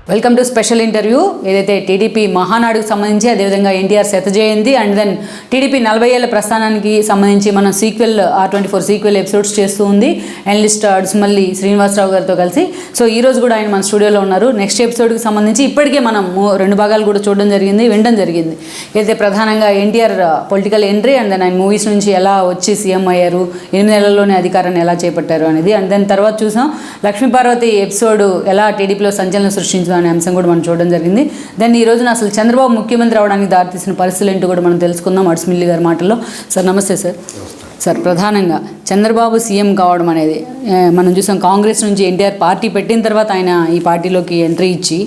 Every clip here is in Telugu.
Welcome to special interview. ఏదైతే టీడీపీ మహానాడుకు సంబంధించి, అదేవిధంగా ఎన్టీఆర్ శత జయంతి అండ్ దెన్ టీడీపీ 40 ఏళ్ల ప్రస్థానానికి సంబంధించి మనం సీక్వెల్ R24 సీక్వెల్ ఎపిసోడ్స్ చేస్తూ ఉంది అనలిస్ట్ అడుసుమల్లి శ్రీనివాసరావు గారితో కలిసి. సో ఈ రోజు కూడా ఆయన మన స్టూడియోలో ఉన్నారు. నెక్స్ట్ ఎపిసోడ్కి సంబంధించి ఇప్పటికే మనం 2 భాగాలు కూడా చూడడం జరిగింది, వినడం జరిగింది. ఏదైతే ప్రధానంగా NTR political entry and then ఆయన మూవీస్ నుంచి ఎలా వచ్చి సీఎం అయ్యారు, 8 నెలల్లోనే అధికారాన్ని ఎలా చేపట్టారు అనేది, అండ్ దెన్ తర్వాత చూసాం లక్ష్మీపార్వతి ఎపిసోడ్ ఎలా టీడీపీలో సంచలనం సృష్టించింది అనే అంశం కూడా మనం చూడడం జరిగింది. దెన్ ఈ రోజున అసలు చంద్రబాబు ముఖ్యమంత్రి అవడానికి దారితీసిన పరిస్థితులు ఏంటో కూడా మనం తెలుసుకుందాం అడుసుమల్లి గారి మాటల్లో. సార్ నమస్తే సార్. సార్ ప్రధానంగా చంద్రబాబు సీఎం కావడం అనేది మనం చూసాం. కాంగ్రెస్ నుంచి ఎన్టీఆర్ పార్టీ పెట్టిన తర్వాత ఆయన ఈ పార్టీలోకి ఎంట్రీ ఇచ్చి,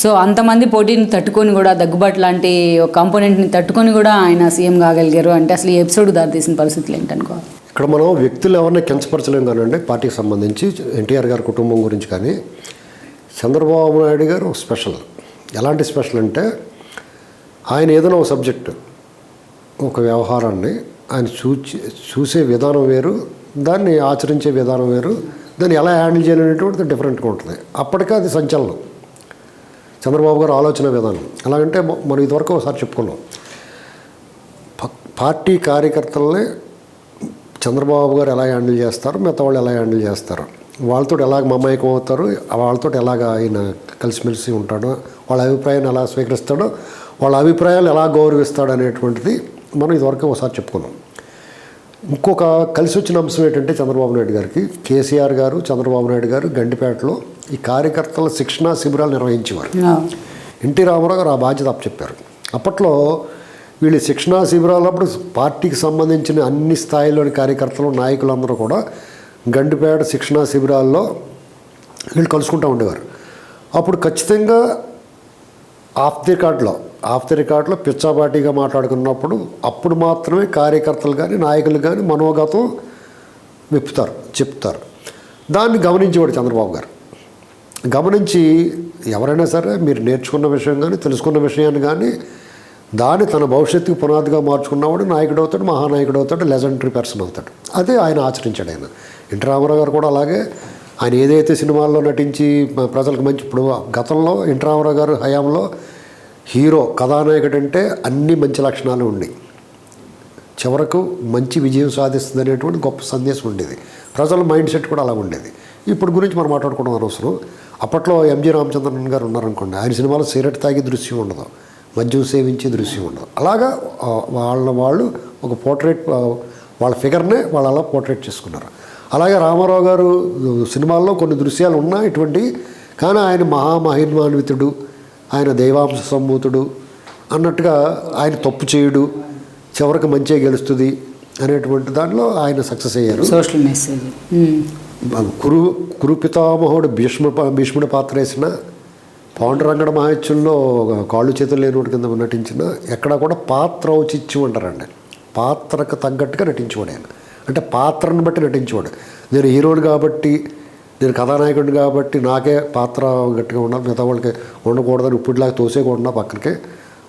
సో అంతమంది పోటీని తట్టుకొని కూడా, దగ్గుబాటు లాంటి ఒక కాంపోనెంట్ని తట్టుకొని కూడా ఆయన సీఎం కాగలిగారు అంటే అసలు ఈ ఎపిసోడ్ దారితీసిన పరిస్థితులు ఏంటనుకోవాలి? ఇక్కడ మనం వ్యక్తులు ఎవరిని కించపరచలేం కానండి. పార్టీకి సంబంధించి ఎన్టీఆర్ గారి కుటుంబం గురించి కానీ, చంద్రబాబు నాయుడు గారు స్పెషల్. ఎలాంటి స్పెషల్ అంటే, ఆయన ఏదైనా ఒక సబ్జెక్టు, ఒక వ్యవహారాన్ని ఆయన చూసే విధానం వేరు, దాన్ని ఆచరించే విధానం వేరు, దాన్ని ఎలా హ్యాండిల్ చేయాలనేటువంటిది డిఫరెంట్గా ఉంటుంది. అప్పటికే అది సంచలనం చంద్రబాబు గారు ఆలోచన విధానం. ఎలాగంటే మనం ఇదివరకు ఒకసారి చెప్పుకున్నాం, పార్టీ కార్యకర్తల్ని చంద్రబాబు గారు ఎలా హ్యాండిల్ చేస్తారు, మిగతా వాళ్ళు ఎలా హ్యాండిల్ చేస్తారు, వాళ్ళతో ఎలాగ మమేకం అవుతారు, వాళ్ళతో ఎలాగ ఆయన కలిసిమెలిసి ఉంటాడో, వాళ్ళ అభిప్రాయాన్ని ఎలా స్వీకరిస్తాడో, వాళ్ళ అభిప్రాయాలు ఎలా గౌరవిస్తాడు అనేటువంటిది మనం ఇదివరకు ఒకసారి చెప్పుకున్నాం. ఇంకొక కలిసి వచ్చిన అంశం ఏంటంటే, చంద్రబాబు నాయుడు గారికి కేసీఆర్ గారు, చంద్రబాబు నాయుడు గారు గండిపేటలో ఈ కార్యకర్తల శిక్షణా శిబిరాలు నిర్వహించేవారు. ఎన్టీ రామారావు గారు ఆ బాధ్యత అప్పచెప్పారు. అప్పట్లో వీళ్ళు శిక్షణా శిబిరాలప్పుడు పార్టీకి సంబంధించిన అన్ని స్థాయిలోని కార్యకర్తలు, నాయకులందరూ కూడా గండిపేట శిక్షణా శిబిరాల్లో వీళ్ళు కలుసుకుంటూ ఉండేవారు. అప్పుడు ఖచ్చితంగా ఆఫ్ ది రికార్డులో పిచ్చాపాటిగా మాట్లాడుకున్నప్పుడు అప్పుడు మాత్రమే కార్యకర్తలు కానీ, నాయకులు కానీ మనోగతం చెప్తారు. దాన్ని గమనించేవాడు చంద్రబాబు గారు. గమనించి ఎవరైనా సరే మీరు నేర్చుకున్న విషయం కానీ, తెలుసుకున్న విషయాన్ని కానీ, దాన్ని తన భవిష్యత్తుకు పునాదిగా మార్చుకున్నవాడు నాయకుడు అవుతాడు, మహానాయకుడు అవుతాడు, లెజెండరీ పర్సన్ అవుతాడు. అదే ఆయన ఆచరించాడు. ఆయన ఎన్టీ రామారావు గారు కూడా అలాగే. ఆయన ఏదైతే సినిమాల్లో నటించి ప్రజలకు మంచి, ఇప్పుడు గతంలో ఎన్టీ రామారావు గారు హయాంలో హీరో కథానాయకుడు అంటే అన్ని మంచి లక్షణాలు ఉండి చివరకు మంచి విజయం సాధిస్తుంది అనేటువంటి గొప్ప సందేశం ఉండేది. ప్రజల మైండ్ సెట్ కూడా అలా ఉండేది. ఇప్పుడు గురించి మనం మాట్లాడుకోవడం అనవసరం. అప్పట్లో ఎంజి రామచంద్రన్ గారు ఉన్నారనుకోండి, ఆయన సినిమాలో సిగరెట్ తాగి దృశ్యం ఉండదు, మద్యం సేవించే దృశ్యం ఉండదు. అలాగా వాళ్ళు ఒక పోర్ట్రేట్, వాళ్ళ ఫిగర్నే వాళ్ళు అలా పోర్ట్రేట్ చేసుకున్నారు. అలాగే రామారావు గారు సినిమాల్లో కొన్ని దృశ్యాలు ఉన్నాయి ఇటువంటి, కానీ ఆయన మహామహిమాన్వితుడు, ఆయన దైవాంశ సంభూతుడు అన్నట్టుగా, ఆయన తప్పు చేయుడు, చివరికి మంచిగా గెలుస్తుంది అనేటువంటి దాంట్లో ఆయన సక్సెస్ అయ్యారు. Social message. కురు పితామహుడు భీష్ముడి పాత్ర వేసిన, పాండురంగడ మహత్యంలో కాళ్ళు చేతులు లేనివాడి కింద నటించిన, ఎక్కడ కూడా పాత్ర ఔచిత్యం అంటారండి. పాత్రకు తగ్గట్టుగా నటించేవాడు ఆయన. అంటే పాత్రను బట్టి నటించేవాడు. నేను హీరోని కాబట్టి, నేను కథానాయకుడిని కాబట్టి నాకే పాత్ర గట్టిగా ఉండాలి, మిగతా వాళ్ళకి ఉండకూడదని ఇప్పుడులాగా తోసేయకుండా పక్కనకే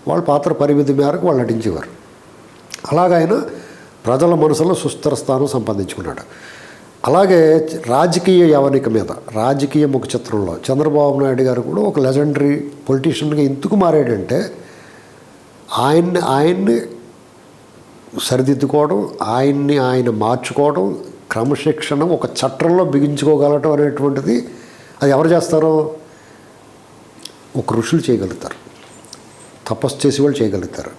వాళ్ళ పాత్ర పరిమితి మేరకు వాళ్ళు నటించేవారు. అలాగైన ప్రజల మనసులో సుస్థిర స్థానం సంపాదించుకున్నాడు. అలాగే రాజకీయ యవనిక మీద, రాజకీయ ముఖ చిత్రంలో చంద్రబాబు నాయుడు గారు కూడా ఒక లెజెండరీ పొలిటీషియన్గా ఎందుకు మారాడంటే, ఆయన్ని సరిదిద్దుకోవడం, ఆయన మార్చుకోవడం, క్రమశిక్షణ ఒక చట్టంలో బిగించుకోగలటం అనేటువంటిది అది ఎవరు చేస్తారో, ఒక ఋషులు చేయగలుగుతారు, తపస్సు చేసి వాళ్ళు చేయగలుగుతారు.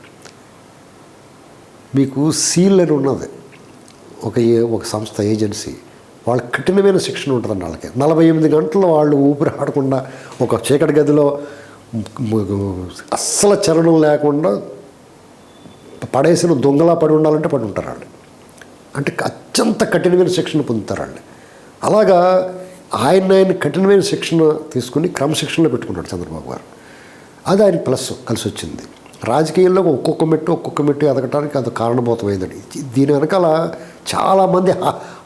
మీకు సీల్ అని ఉన్నది ఒక సంస్థ, ఏజెన్సీ, వాళ్ళకి కఠినమైన శిక్షణ ఉంటుందండి. వాళ్ళకి 48 గంటలు వాళ్ళు ఊపిరి ఆడకుండా ఒక చీకటి గదిలో అస్సలు చలనం లేకుండా పడేసిన దొంగలా పడి ఉండాలంటే పడి ఉంటారు వాళ్ళు. అంటే అత్యంత కఠినమైన శిక్షణ పొందుతారు వాళ్ళు. అలాగా ఆయన కఠినమైన శిక్షణ తీసుకుని క్రమశిక్షణలో పెట్టుకున్నాడు చంద్రబాబు గారు. అది ఆయన ప్లస్ కలిసి వచ్చింది. రాజకీయాల్లో ఒక్కొక్క మెట్టు ఎదగటానికి అది కారణభూతమైందండి. దీని వెనకాల చాలామంది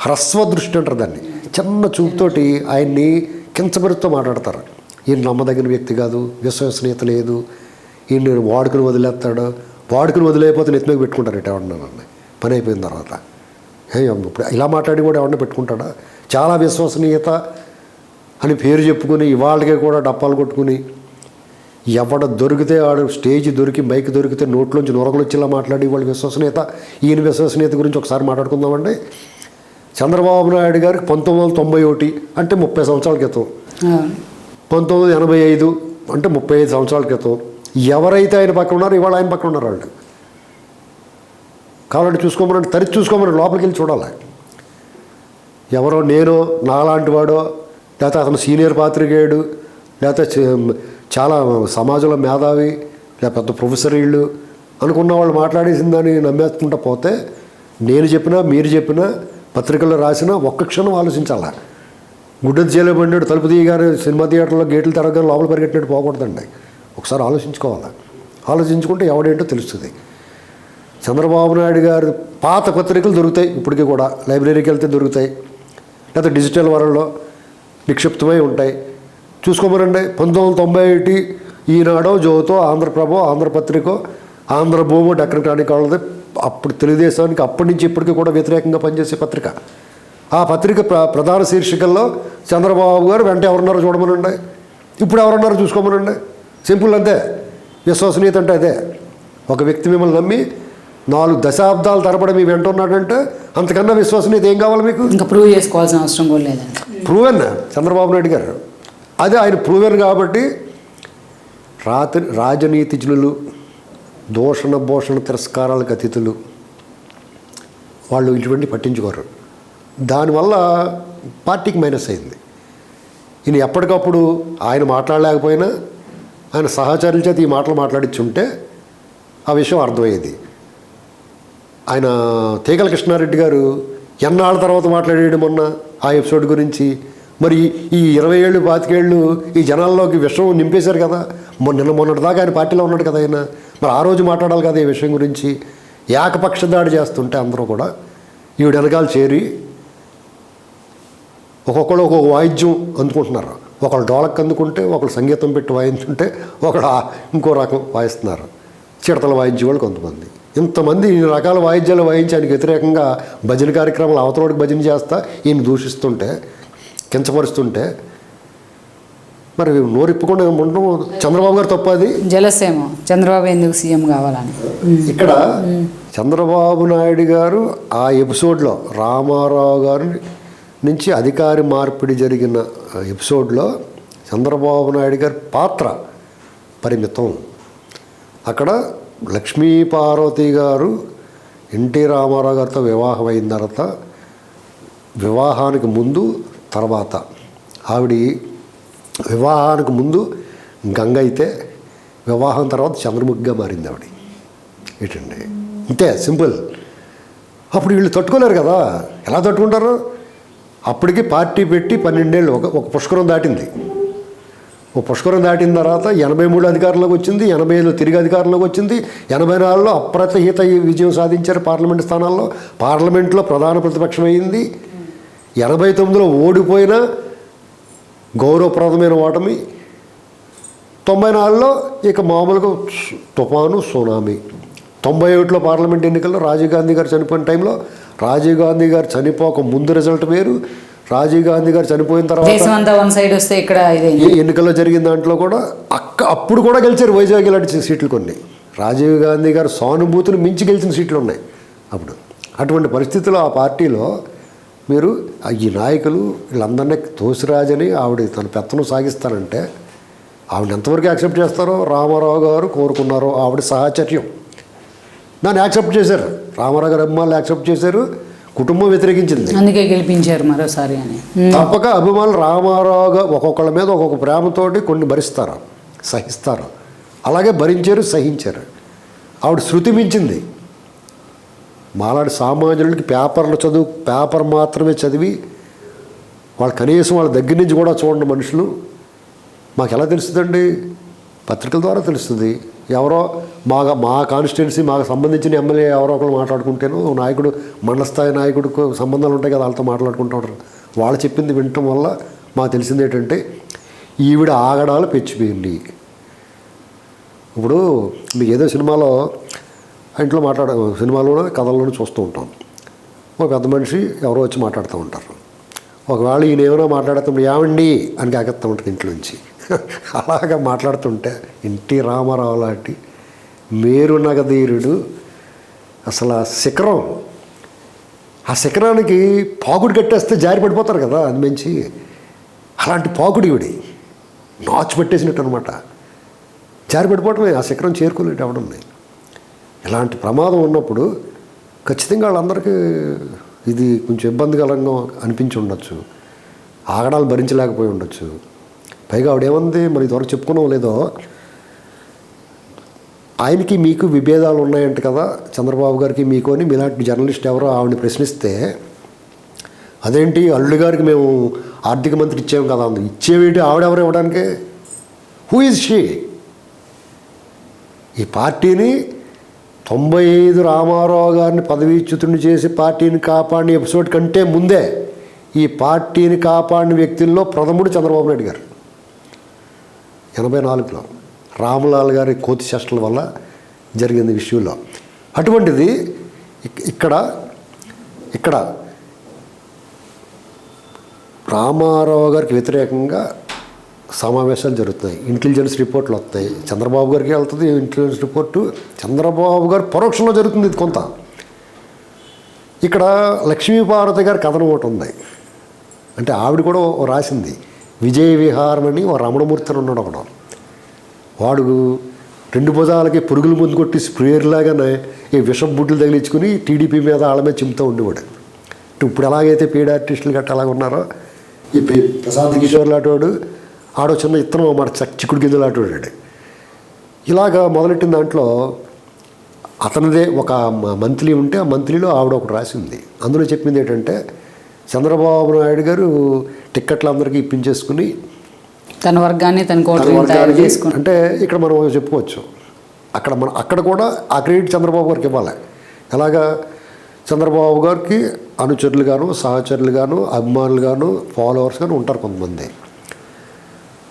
హ్రస్వ దృష్టి అంటారు దాన్ని, చిన్న చూపుతోటి ఆయన్ని కించబెడుతూ మాట్లాడతారు. ఈయన నమ్మదగిన వ్యక్తి కాదు, విశ్వసనీయత లేదు, ఈయన వాడుకుని వదిలేస్తాడు, వాడుకుని వదిలేకపోతే నెత్తిమీద పెట్టుకుంటారు. ఇటు ఎవరినన్నా పని అయిపోయిన తర్వాత ఇప్పుడు ఇలా మాట్లాడి కూడా ఎవరిని పెట్టుకుంటాడా? చాలా విశ్వసనీయత అని పేరు చెప్పుకుని ఇవాళకే కూడా డప్పాలు కొట్టుకుని ఎవడ దొరికితే ఆడు స్టేజ్ దొరికి మైక్ దొరికితే నోట్లోంచి నొరగలు వచ్చేలా మాట్లాడి వాళ్ళ విశ్వసనీయత, ఈయన విశ్వసనీయత గురించి ఒకసారి మాట్లాడుకుందామండి. చంద్రబాబు నాయుడు గారికి 1991 అంటే 30 సంవత్సరాల క్రితం, 1985 అంటే 35 సంవత్సరాల క్రితం ఎవరైతే ఆయన పక్కన ఉన్నారో ఇవాళ ఆయన పక్కన ఉన్నారు వాళ్ళు. కాబట్టి చూసుకోమని తరిచి చూసుకోమని లోపలికి వెళ్ళి చూడాలి. ఎవరో నేను నాలాంటి వాడో లేకపోతే అతను సీనియర్ పాత్రికేయుడు లేకపోతే చాలా సమాజంలో మేధావి లేదా పెద్ద ప్రొఫెసర్ వీళ్ళు అనుకున్న వాళ్ళు మాట్లాడేసిన దాన్ని నమ్మేసుకుంటా పోతే నేను చెప్పినా మీరు చెప్పినా పత్రికల్లో రాసినా ఒక్క క్షణం ఆలోచించాలా. గుడ్డది జైలు పడినాడు తలుపు తీయగానే సినిమా థియేటర్లో గేట్లు తిరగగానే లోపల పరిగెట్టినట్టు పోకూడదండి. ఒకసారి ఆలోచించుకోవాలి. ఆలోచించుకుంటే ఎవడేంటో తెలుస్తుంది. చంద్రబాబు నాయుడు గారు పాత పత్రికలు దొరుకుతాయి ఇప్పటికీ కూడా, లైబ్రరీకి వెళ్తే దొరుకుతాయి, లేకపోతే డిజిటల్ వరల్డ్లో నిక్షిప్తమై ఉంటాయి. చూసుకోమనండి. 1991 ఈనాడో, జ్యోతో, ఆంధ్రప్రభో, ఆంధ్రపత్రికో, ఆంధ్రభూమో, డెక్కన్ క్రానికల్ది అప్పుడు తెలుగుదేశానికి అప్పటి నుంచి ఇప్పటికీ కూడా వ్యతిరేకంగా పనిచేసే పత్రిక. ఆ పత్రిక ప్రధాన శీర్షికల్లో చంద్రబాబు గారు వెంట ఎవరున్నారో చూడమనండి, ఇప్పుడు ఎవరున్నారో చూసుకోమనండి. సింపుల్ అంతే. విశ్వసనీయత అంటే అదే. ఒక వ్యక్తి మిమ్మల్ని నమ్మి 4 దశాబ్దాల తరబడి మీ వెంట ఉన్నాడంటే అంతకన్నా విశ్వసనీయత ఏం కావాలి మీకు? ఇంకా ప్రూవ్ చేసుకోవాల్సిన అవసరం కూడా లేదండి. ప్రూవెన్ చంద్రబాబు నాయుడు గారు అదే ఆయన ప్రూవెన్ కాబట్టి రాజనీతిజ్ఞులు, దూషణ భూషణ తిరస్కారాలకు అతిథులు వాళ్ళు ఇటువంటి పట్టించుకోరు. దానివల్ల పార్టీకి మైనస్ అయింది. ఈయన ఎప్పటికప్పుడు ఆయన మాట్లాడలేకపోయినా ఆయన సహచరుల చేత ఈ మాటలు మాట్లాడించుంటే ఆ విషయం అర్థమయ్యేది. ఆయన తీగల కృష్ణారెడ్డి గారు ఎన్నాళ్ళ తర్వాత మాట్లాడేయడం మొన్న ఆ ఎపిసోడ్ గురించి. మరి ఈ 20 ఏళ్ళు 25 ఏళ్ళు ఈ జనాల్లోకి విషయం నింపేశారు కదా. మొన్నటిదాకా ఆయన పార్టీలో ఉన్నాడు కదా ఆయన. మరి ఆ రోజు మాట్లాడాలి కదా ఈ విషయం గురించి. ఏకపక్ష దాడి చేస్తుంటే అందరూ కూడా ఈవిడ వెనకాల చేరి ఒక్కొక్కళ్ళు ఒక్కొక్క వాయిద్యం అందుకుంటున్నారు. ఒకళ్ళు డోలక్ అందుకుంటే, ఒకళ్ళు సంగీతం పెట్టి వాయించుంటే, ఒకళ్ళు ఇంకో రకం వాయిస్తున్నారు. చిడతలు వాయించే వాళ్ళు కొంతమంది. ఇంతమంది ఇన్ని రకాల వాయిద్యాలు వాయించి ఆయనకి వ్యతిరేకంగా భజన కార్యక్రమాలు అవతలోడికి భజన చేస్తా ఈయన దూషిస్తుంటే, కించపరుస్తుంటే మరి నోరిప్పకుండా ఉండడం చంద్రబాబు గారు తప్పది. జలసేమో చంద్రబాబు ఎందుకు సీఎం కావాలని. ఇక్కడ చంద్రబాబు నాయుడు గారు ఆ ఎపిసోడ్లో రామారావు గారి నుంచి అధికారి మార్పిడి జరిగిన ఎపిసోడ్లో చంద్రబాబు నాయుడు గారి పాత్ర పరిమితం. అక్కడ లక్ష్మీపార్వతి గారు ఎన్టీ రామారావు గారితో వివాహం అయిన తర్వాత, వివాహానికి ముందు తర్వాత, ఆవిడ వివాహానికి ముందు గంగ అయితే వివాహం తర్వాత చంద్రముఖిగా మారింది ఆవిడ. ఏంటండి ఇంతే సింపుల్. అప్పుడు వీళ్ళు తట్టుకోలేరు కదా. ఎలా తట్టుకుంటారు? అప్పటికి పార్టీ పెట్టి 12 ఏళ్ళు ఒక పుష్కరం దాటింది. ఒక పుష్కరం దాటిన తర్వాత 83 అధికారంలోకి వచ్చింది, 85లో తిరిగి అధికారంలోకి వచ్చింది, 84లో అప్రతిహిత విజయం సాధించారు పార్లమెంట్ స్థానాల్లో. పార్లమెంట్లో ప్రధాన ప్రతిపక్షం అయింది. 89లో ఓడిపోయిన గౌరవప్రదమైన ఓటమి. 94లో ఇక మామూలుగా తుఫాను, సునామీ. 91లో పార్లమెంట్ ఎన్నికల్లో రాజీవ్ గాంధీ గారు చనిపోయిన టైంలో, రాజీవ్ గాంధీ గారు చనిపోక ముందు రిజల్ట్ వేరు, రాజీవ్ గాంధీ గారు చనిపోయిన తర్వాత ఎన్నికల్లో జరిగిన దాంట్లో కూడా అప్పుడు కూడా గెలిచారు వైజాగ్ ఇలాంటి సీట్లు కొన్ని. రాజీవ్ గాంధీ గారు సానుభూతిని మించి గెలిచిన సీట్లు ఉన్నాయి అప్పుడు. అటువంటి పరిస్థితుల్లో ఆ పార్టీలో మీరు ఈ నాయకులు వీళ్ళందరినీ తోసిరాజని ఆవిడ తన పెత్తనం సాగిస్తానంటే ఆవిడ ఎంతవరకు యాక్సెప్ట్ చేస్తారో రామారావు గారు కోరుకున్నారో ఆవిడ సాహచర్యం దాన్ని యాక్సెప్ట్ చేశారు. రామారావు గారు అభిమానులు యాక్సెప్ట్ చేశారు, కుటుంబం వ్యతిరేకించింది, అందుకే గెలిపించారు మరోసారి అని. తప్పక అభిమానులు రామారావు గారు ఒక్కొక్కళ్ళ మీద ఒక్కొక్క ప్రేమతోటి కొన్ని భరిస్తారు, సహిస్తారు. అలాగే భరించారు, సహించారు. ఆవిడ శృతి మించింది. మాలాంటి సామాన్యులకి పేపర్ మాత్రమే చదివి వాళ్ళు కనీసం వాళ్ళ దగ్గర నుంచి కూడా చూడండి మనుషులు. మాకు ఎలా తెలుస్తుందండి? పత్రికల ద్వారా తెలుస్తుంది. ఎవరో మా కాన్స్టిట్యున్సీ మాకు సంబంధించిన ఎమ్మెల్యే ఎవరో ఒకరు మాట్లాడుకుంటేనో నాయకుడు, మండల స్థాయి నాయకుడికి సంబంధాలు ఉంటాయి కదా, వాళ్ళతో మాట్లాడుకుంటూ ఉంటారు. వాళ్ళు చెప్పింది వినటం వల్ల మాకు తెలిసింది ఏంటంటే ఈవిడ ఆగడాలు పెంచిపోయింది. ఇప్పుడు మీకు ఏదో సినిమాలో ఇంట్లో సినిమాలోనూ కథల్లోనూ చూస్తూ ఉంటాం. ఒక పెద్ద మనిషి ఎవరో వచ్చి మాట్లాడుతూ ఉంటారు. ఒకవేళ ఈయన ఏమైనా మాట్లాడుతున్నప్పుడు ఏమండి అని కాకెత్తా ఉంటుంది ఇంట్లో నుంచి. అలాగా మాట్లాడుతుంటే ఎన్టీ రామారావు లాంటి మేరు నగధీరుడు అసలు ఆ శిఖరం, ఆ శిఖరానికి పాకుడు కట్టేస్తే జారి పడిపోతారు కదా అది మంచి, అలాంటి పాకుడు ఇవిడి నాచు పెట్టేసినట్టు అనమాట. జారి పడిపోవటమే, ఆ శిఖరం చేరుకోలేటు అవడం. ఇలాంటి ప్రమాదం ఉన్నప్పుడు ఖచ్చితంగా వాళ్ళందరికీ ఇది కొంచెం ఇబ్బందికరంగా అనిపించి ఉండొచ్చు, ఆగడాలు భరించలేకపోయి ఉండొచ్చు. పైగా ఆవిడేమంది మరి ఇదివరకు చెప్పుకున్నాం లేదో, ఆయనకి మీకు విభేదాలు ఉన్నాయంట కదా చంద్రబాబు గారికి మీకు అని మీలాంటి జర్నలిస్ట్ ఎవరో ఆవిడని ప్రశ్నిస్తే, అదేంటి అల్లుడు గారికి మేము ఆర్థిక మంత్రి ఇచ్చాము కదా అంది. ఇచ్చేవేంటి ఆవిడెవరు ఇవ్వడానికి? Who is she? ఈ పార్టీని 95 రామారావు గారిని పదవీచ్యుతుడిని చేసి పార్టీని కాపాడిన ఎపిసోడ్ కంటే ముందే ఈ పార్టీని కాపాడిన వ్యక్తుల్లో ప్రథముడు చంద్రబాబు నాయుడు గారు. 84లో రామలాల్ గారి కోతి చేష్టల వల్ల జరిగింది విషయంలో. అటువంటిది ఇక్కడ రామారావు గారికి వ్యతిరేకంగా సమావేశాలు జరుగుతున్నాయి, ఇంటెలిజెన్స్ రిపోర్ట్లు వస్తాయి. చంద్రబాబు గారికి వెళ్తుంది ఇంటెలిజెన్స్ రిపోర్టు, చంద్రబాబు గారు పరోక్షంలో జరుగుతుంది ఇది కొంత. ఇక్కడ లక్ష్మీపార్వతి గారి కథనం ఒకటి ఉంది, అంటే ఆవిడ కూడా రాసింది. విజయ విహారం అని ఓ రమణమూర్తి ఉన్నాడు ఒకడు, వాడు 2 భుజాలకి పురుగుల ముందు కొట్టి స్ప్రేయర్లాగానే ఈ విషపు బుడ్లు తగిలించుకుని టీడీపీ మీద వాళ్ళ మీద చిమ్ముతూ ఉండేవాడు. ఇప్పుడు ఎలాగైతే పేడ ఆర్టిస్టులు గట్ట అలాగ ఉన్నారో, ఈ ప్రశాంత్ కిషోర్ లాంటివాడు ఆడో చిన్న ఇత్తనం మాట చిక్కుడు గింజలు లాంటివాడు. ఇలాగా మొదలెట్టిన దాంట్లో అతనిదే ఒక మంత్లీ ఉంటే ఆ మంత్లీలో ఆవిడ ఒకటి రాసింది. అందులో చెప్పింది ఏంటంటే, చంద్రబాబు నాయుడు గారు టిక్కెట్లు అందరికీ ఇప్పించేసుకుని తన వర్గాన్ని అంటే ఇక్కడ మనం చెప్పుకోవచ్చు, అక్కడ కూడా ఆ క్రెడిట్ చంద్రబాబు గారికి ఇవ్వాలి. ఎలాగా చంద్రబాబు గారికి అనుచరులు గాను, సహచరులు గాను, అభిమానులు గాను, ఫాలోవర్స్ గాను ఉంటారు కొంతమంది.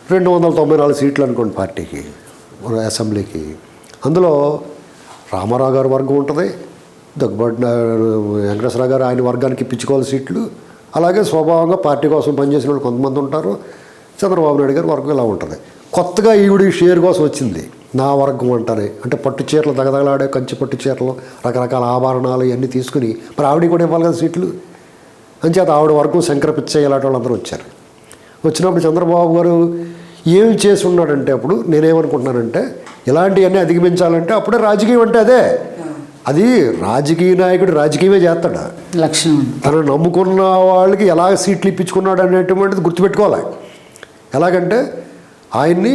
294 సీట్లు అనుకోండి పార్టీకి, అసెంబ్లీకి. అందులో రామారావు గారి వర్గం ఉంటుంది, దగ్గుబాటి వెంకటేశ్వరరావు గారు ఆయన వర్గానికి ఇప్పించుకోవాలి సీట్లు. అలాగే స్వభావంగా పార్టీ కోసం పనిచేసిన వాళ్ళు కొంతమంది ఉంటారు. చంద్రబాబు నాయుడు గారి వర్గం ఇలా ఉంటుంది. కొత్తగా ఈవిడ షేర్ కోసం వచ్చింది, నా వర్గం అంటానే. అంటే పట్టు చీరలు దగదగలాడే కంచి పట్టు చీరలు, రకరకాల ఆభరణాలు ఇవన్నీ తీసుకుని మరి ఆవిడ కూడా ఇవ్వాలి కదా సీట్లు. అంచేత ఆవిడ వర్గం శంకర పిచ్చయ్య ఇలాంటి వాళ్ళందరూ వచ్చారు. వచ్చినప్పుడు చంద్రబాబు గారు ఏం చేసి ఉన్నాడంటే, అప్పుడు నేనేమనుకుంటున్నానంటే, ఇలాంటివన్నీ అధిగమించాలంటే అప్పుడే రాజకీయం అంటే అదే. అది రాజకీయ నాయకుడు రాజకీయమే చేస్తాడు. లక్ష్యం తనను నమ్ముకున్న వాళ్ళకి ఎలాగ సీట్లు ఇప్పించుకున్నాడు అనేటువంటిది గుర్తుపెట్టుకోవాలి. ఎలాగంటే ఆయన్ని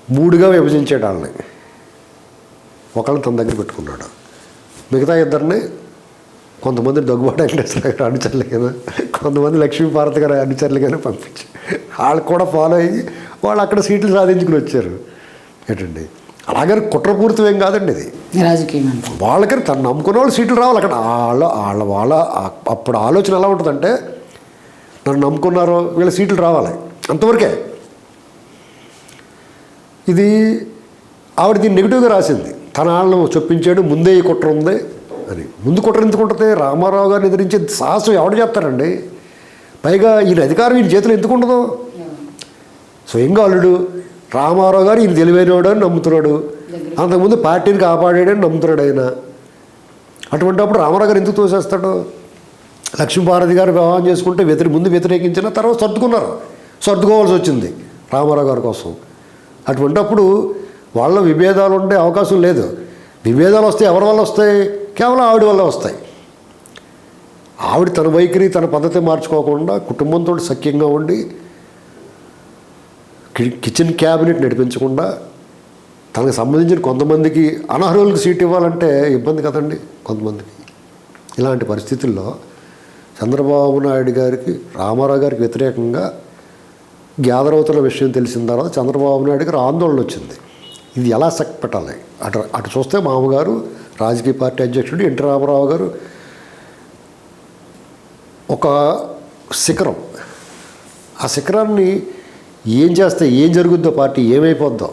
3గా విభజించాడు వాళ్ళని. ఒకళ్ళని తన దగ్గర పెట్టుకున్నాడు, మిగతా ఇద్దరిని కొంతమంది దగ్గుబాటి వెంకటేశ్వర గారు అనుచరులుగానే, కొంతమంది లక్ష్మీపార్వతి గారు అనుచరులుగానే పంపించి వాళ్ళు కూడా ఫాలో అయ్యి వాళ్ళు అక్కడ సీట్లు సాధించుకుని వచ్చారు. ఏంటండి అలాగని కుట్రపూరితం ఏం కాదండి ఇది, రాజకీయం. వాళ్ళకని తను నమ్ముకున్న వాళ్ళు సీట్లు రావాలి. అక్కడ వాళ్ళ అప్పుడు ఆలోచన ఎలా ఉంటుందంటే, నన్ను నమ్ముకున్నారో వీళ్ళ సీట్లు రావాలి, అంతవరకే. ఇది ఆవిడ దీన్ని నెగిటివ్గా రాసింది. తన వాళ్ళను చొప్పించాడు, ముందే ఈ కుట్ర ఉంది అని. ముందు కుట్ర ఎందుకు ఉంటుంది? రామారావు గారిని ఎదిరించే సాహసం ఎవడు చేస్తారండి? పైగా ఈయన అధికారం ఈయన చేతులు ఎందుకు ఉండదు? స్వయంగా అల్లుడు రామారావు గారు ఈయన తెలివైనవాడు అని నమ్ముతున్నాడు, అంతకుముందు పార్టీని కాపాడాడని నమ్ముతున్నాడు ఆయన. అటువంటిప్పుడు రామారావు గారు ఎందుకు తోసేస్తాడు? లక్ష్మీపార్వతి గారు వివాహం చేసుకుంటే ముందు వ్యతిరేకించిన తర్వాత సర్దుకోవాల్సి వచ్చింది రామారావు గారి కోసం. అటువంటిప్పుడు వాళ్ళ విభేదాలు ఉండే అవకాశం లేదు. విభేదాలు వస్తే ఎవరి వల్ల వస్తాయి? కేవలం ఆవిడ వల్ల వస్తాయి. ఆవిడ తన వైఖరి తన పద్ధతి మార్చుకోకుండా కుటుంబంతో సఖ్యంగా ఉండి కిచెన్ క్యాబినెట్ నడిపించకుండా తనకు సంబంధించిన కొంతమందికి అనర్హులకు సీట్ ఇవ్వాలంటే ఇబ్బంది కదండి కొంతమందికి. ఇలాంటి పరిస్థితుల్లో చంద్రబాబు నాయుడు గారికి రామారావు గారికి వ్యతిరేకంగా గ్యాదర్ అవుతున్న విషయం తెలిసిన తర్వాత చంద్రబాబు నాయుడు గారు ఆందోళన వచ్చింది. ఇది ఎలా పెట్టాలి? అటు చూస్తే మామగారు రాజకీయ పార్టీ అధ్యక్షుడు ఎన్టీ రామారావు గారు ఒక శిఖరం. ఆ శిఖరాన్ని ఏం చేస్తే ఏం జరుగుద్దో, పార్టీ ఏమైపోద్దో,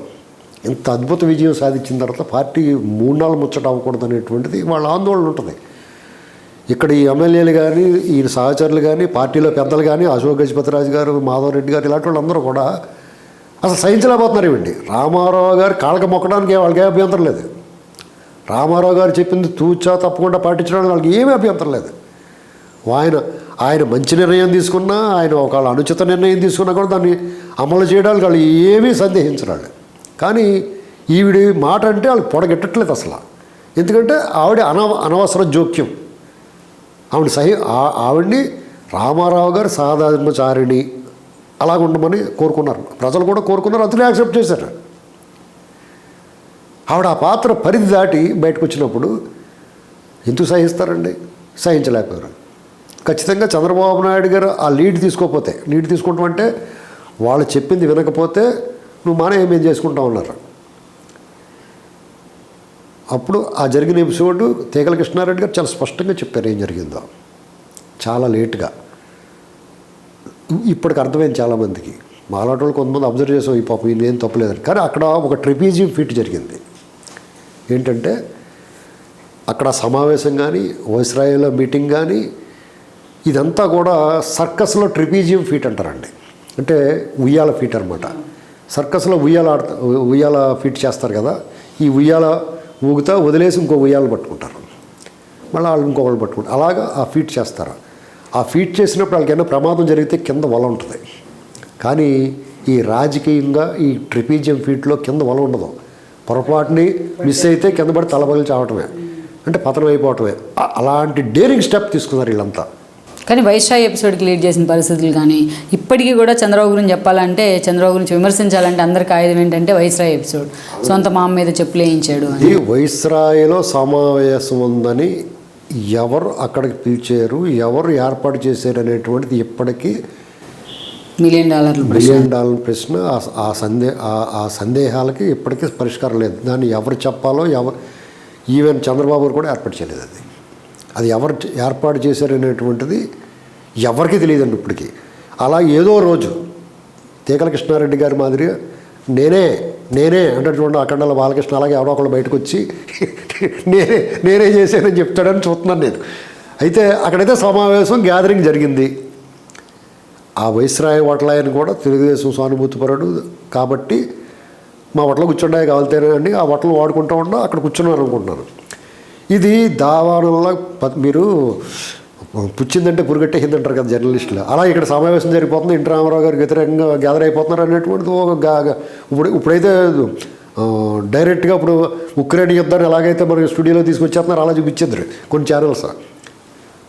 ఇంత అద్భుత విజయం సాధించిన తర్వాత పార్టీ 3 నాళ్ళు ముచ్చట అవ్వకూడదు అనేటువంటిది వాళ్ళ ఆందోళన ఉంటుంది. ఇక్కడ ఈ ఎమ్మెల్యేలు కానీ ఈయన సహచరులు కానీ పార్టీలో పెద్దలు కానీ అశోక్ గజపతిరాజు గారు, మాధవరెడ్డి గారు ఇలాంటి వాళ్ళందరూ కూడా అసలు సహించలేకపోతున్నారు ఇవ్వండి. రామారావు గారు కాళ్ళకి మొక్కడానికి వాళ్ళకి ఏ అభ్యంతరం లేదు. రామారావు గారు చెప్పింది తూచా తప్పకుండా పాటించడానికి వాళ్ళకి ఏమీ అభ్యంతరం లేదు. ఆయన మంచి నిర్ణయం తీసుకున్నా, ఆయన ఒకవేళ అనుచిత నిర్ణయం తీసుకున్నా కూడా దాన్ని అమలు చేయడానికి వాళ్ళు ఏమీ సందేహించరాళ్ళు. కానీ ఈవిడి మాట అంటే వాళ్ళకి పొడగెట్టట్లేదు అసలు. ఎందుకంటే ఆవిడ అనవసర జోక్యం. ఆవిడ్ని రామారావు గారు సాధారణచారిణి అలాగ ఉండమని కోరుకున్నారు, ప్రజలు కూడా కోరుకున్నారు, అతనే యాక్సెప్ట్ చేశారు. ఆవిడ ఆ పాత్ర పరిధి దాటి బయటకు వచ్చినప్పుడు ఎందుకు సహిస్తారండి? సహించలేకపోయారు. ఖచ్చితంగా చంద్రబాబు నాయుడు గారు ఆ లీడ్ తీసుకోవటం అంటే వాళ్ళు చెప్పింది వినకపోతే నువ్వు మానే ఏమేం చేసుకుంటావు అన్నారు. అప్పుడు ఆ జరిగిన ఎపిసోడ్ తీగల కృష్ణారెడ్డి గారు చాలా స్పష్టంగా చెప్పారు ఏం జరిగిందో. చాలా లేట్గా ఇప్పటికి అర్థమైంది చాలామందికి. మాలాంటి వాళ్ళు కొంతమంది అబ్జర్వ్ చేసాం, ఈ పాపం ఈయనేం తప్పలేదని. కానీ అక్కడ ఒక ట్రిపీజియం ఫీట్ జరిగింది. ఏంటంటే అక్కడ సమావేశం కానీ, వైస్రాయ్లో మీటింగ్ కానీ, ఇదంతా కూడా సర్కస్లో ట్రిపీజియం ఫీట్ అంటారండి. అంటే ఉయ్యాల ఫీట్ అనమాట. సర్కస్లో ఉయ్యాల ఫీట్ చేస్తారు కదా, ఈ ఉయ్యాల ఊగుతా వదిలేసి ఇంకో ఉయ్యాలు పట్టుకుంటారు, మళ్ళీ వాళ్ళు ఇంకొకళ్ళు పట్టుకుంటారు. అలాగా ఆ ఫీట్ చేస్తారు. ఆ ఫీట్ చేసినప్పుడు వాళ్ళకి ఏమైనా ప్రమాదం జరిగితే కింద వల ఉంటుంది. కానీ ఈ రాజకీయంగా ఈ ట్రిపీజియం ఫీట్లో కింద వల ఉండదు. పొరపాటుని మిస్ అయితే కింద పడి తలబగిలి చావటమే, అంటే పతనం అయిపోవటమే. అలాంటి డేరింగ్ స్టెప్ తీసుకున్నారు వీళ్ళంతా. కానీ వైస్రాయ్ ఎపిసోడ్కి లీడ్ చేసిన పరిస్థితులు కానీ ఇప్పటికీ కూడా చంద్రబాబు గురించి చెప్పాలంటే, చంద్రబాబు గురించి విమర్శించాలంటే అందరికి ఆయుధం ఏంటంటే వైస్రాయ్ ఎపిసోడ్. సొంత మామ మీద చెప్పులు వేయించాడు అని. వైస్రాయ్లో సమావేశం ఉందని ఎవరు అక్కడికి పిలిచారు, ఎవరు ఏర్పాటు చేశారు అనేటువంటిది ఇప్పటికీ $1 మిలియన్ ప్రశ్న. ఆ సందేహాలకి ఇప్పటికీ పరిష్కారం లేదు. దాన్ని ఎవరు చెప్పాలో ఈవెన్ చంద్రబాబు గారు కూడా ఏర్పాటు చేయలేదు. అది ఎవరు ఏర్పాటు చేశారనేటువంటిది ఎవరికి తెలియదండి ఇప్పటికీ. అలా ఏదో రోజు తీగల కృష్ణారెడ్డి గారి మాదిరిగా నేనే అంటే చూడండి, అఖండాల బాలకృష్ణ అలాగే ఎవరో ఒకళ్ళు బయటకు వచ్చి నేనే చేశానని చెప్తాడని చూస్తున్నాను నేను. అయితే అక్కడైతే సమావేశం గ్యాదరింగ్ జరిగింది. ఆ వైస్రాయ్ వటలాయని కూడా తెలుగుదేశం సానుభూతిపరుడు కాబట్టి మా వటలు కూర్చుండే కావాలితేనండి, ఆ వటలు వాడుకుంటూ ఉన్నా అక్కడ కూర్చున్నారు అనుకుంటున్నాను. ఇది దావానంలో మీరు పుచ్చిందంటే పురుగట్టేసింది అంటారు కదా జర్నలిస్టులు. అలా ఇక్కడ సమావేశం జరిగిపోతుంది, ఎన్టీ రామారావు గారికి వ్యతిరేకంగా గ్యాదర్ అయిపోతున్నారు అనేటువంటిది ఇప్పుడైతే డైరెక్ట్గా ఇప్పుడు ఉక్రెయిన్ యుద్ధాన్ని ఎలాగైతే మనకి స్టూడియోలో తీసుకొచ్చేస్తున్నారు అలా చూపించేద్దరు కొన్ని ఛానల్స్.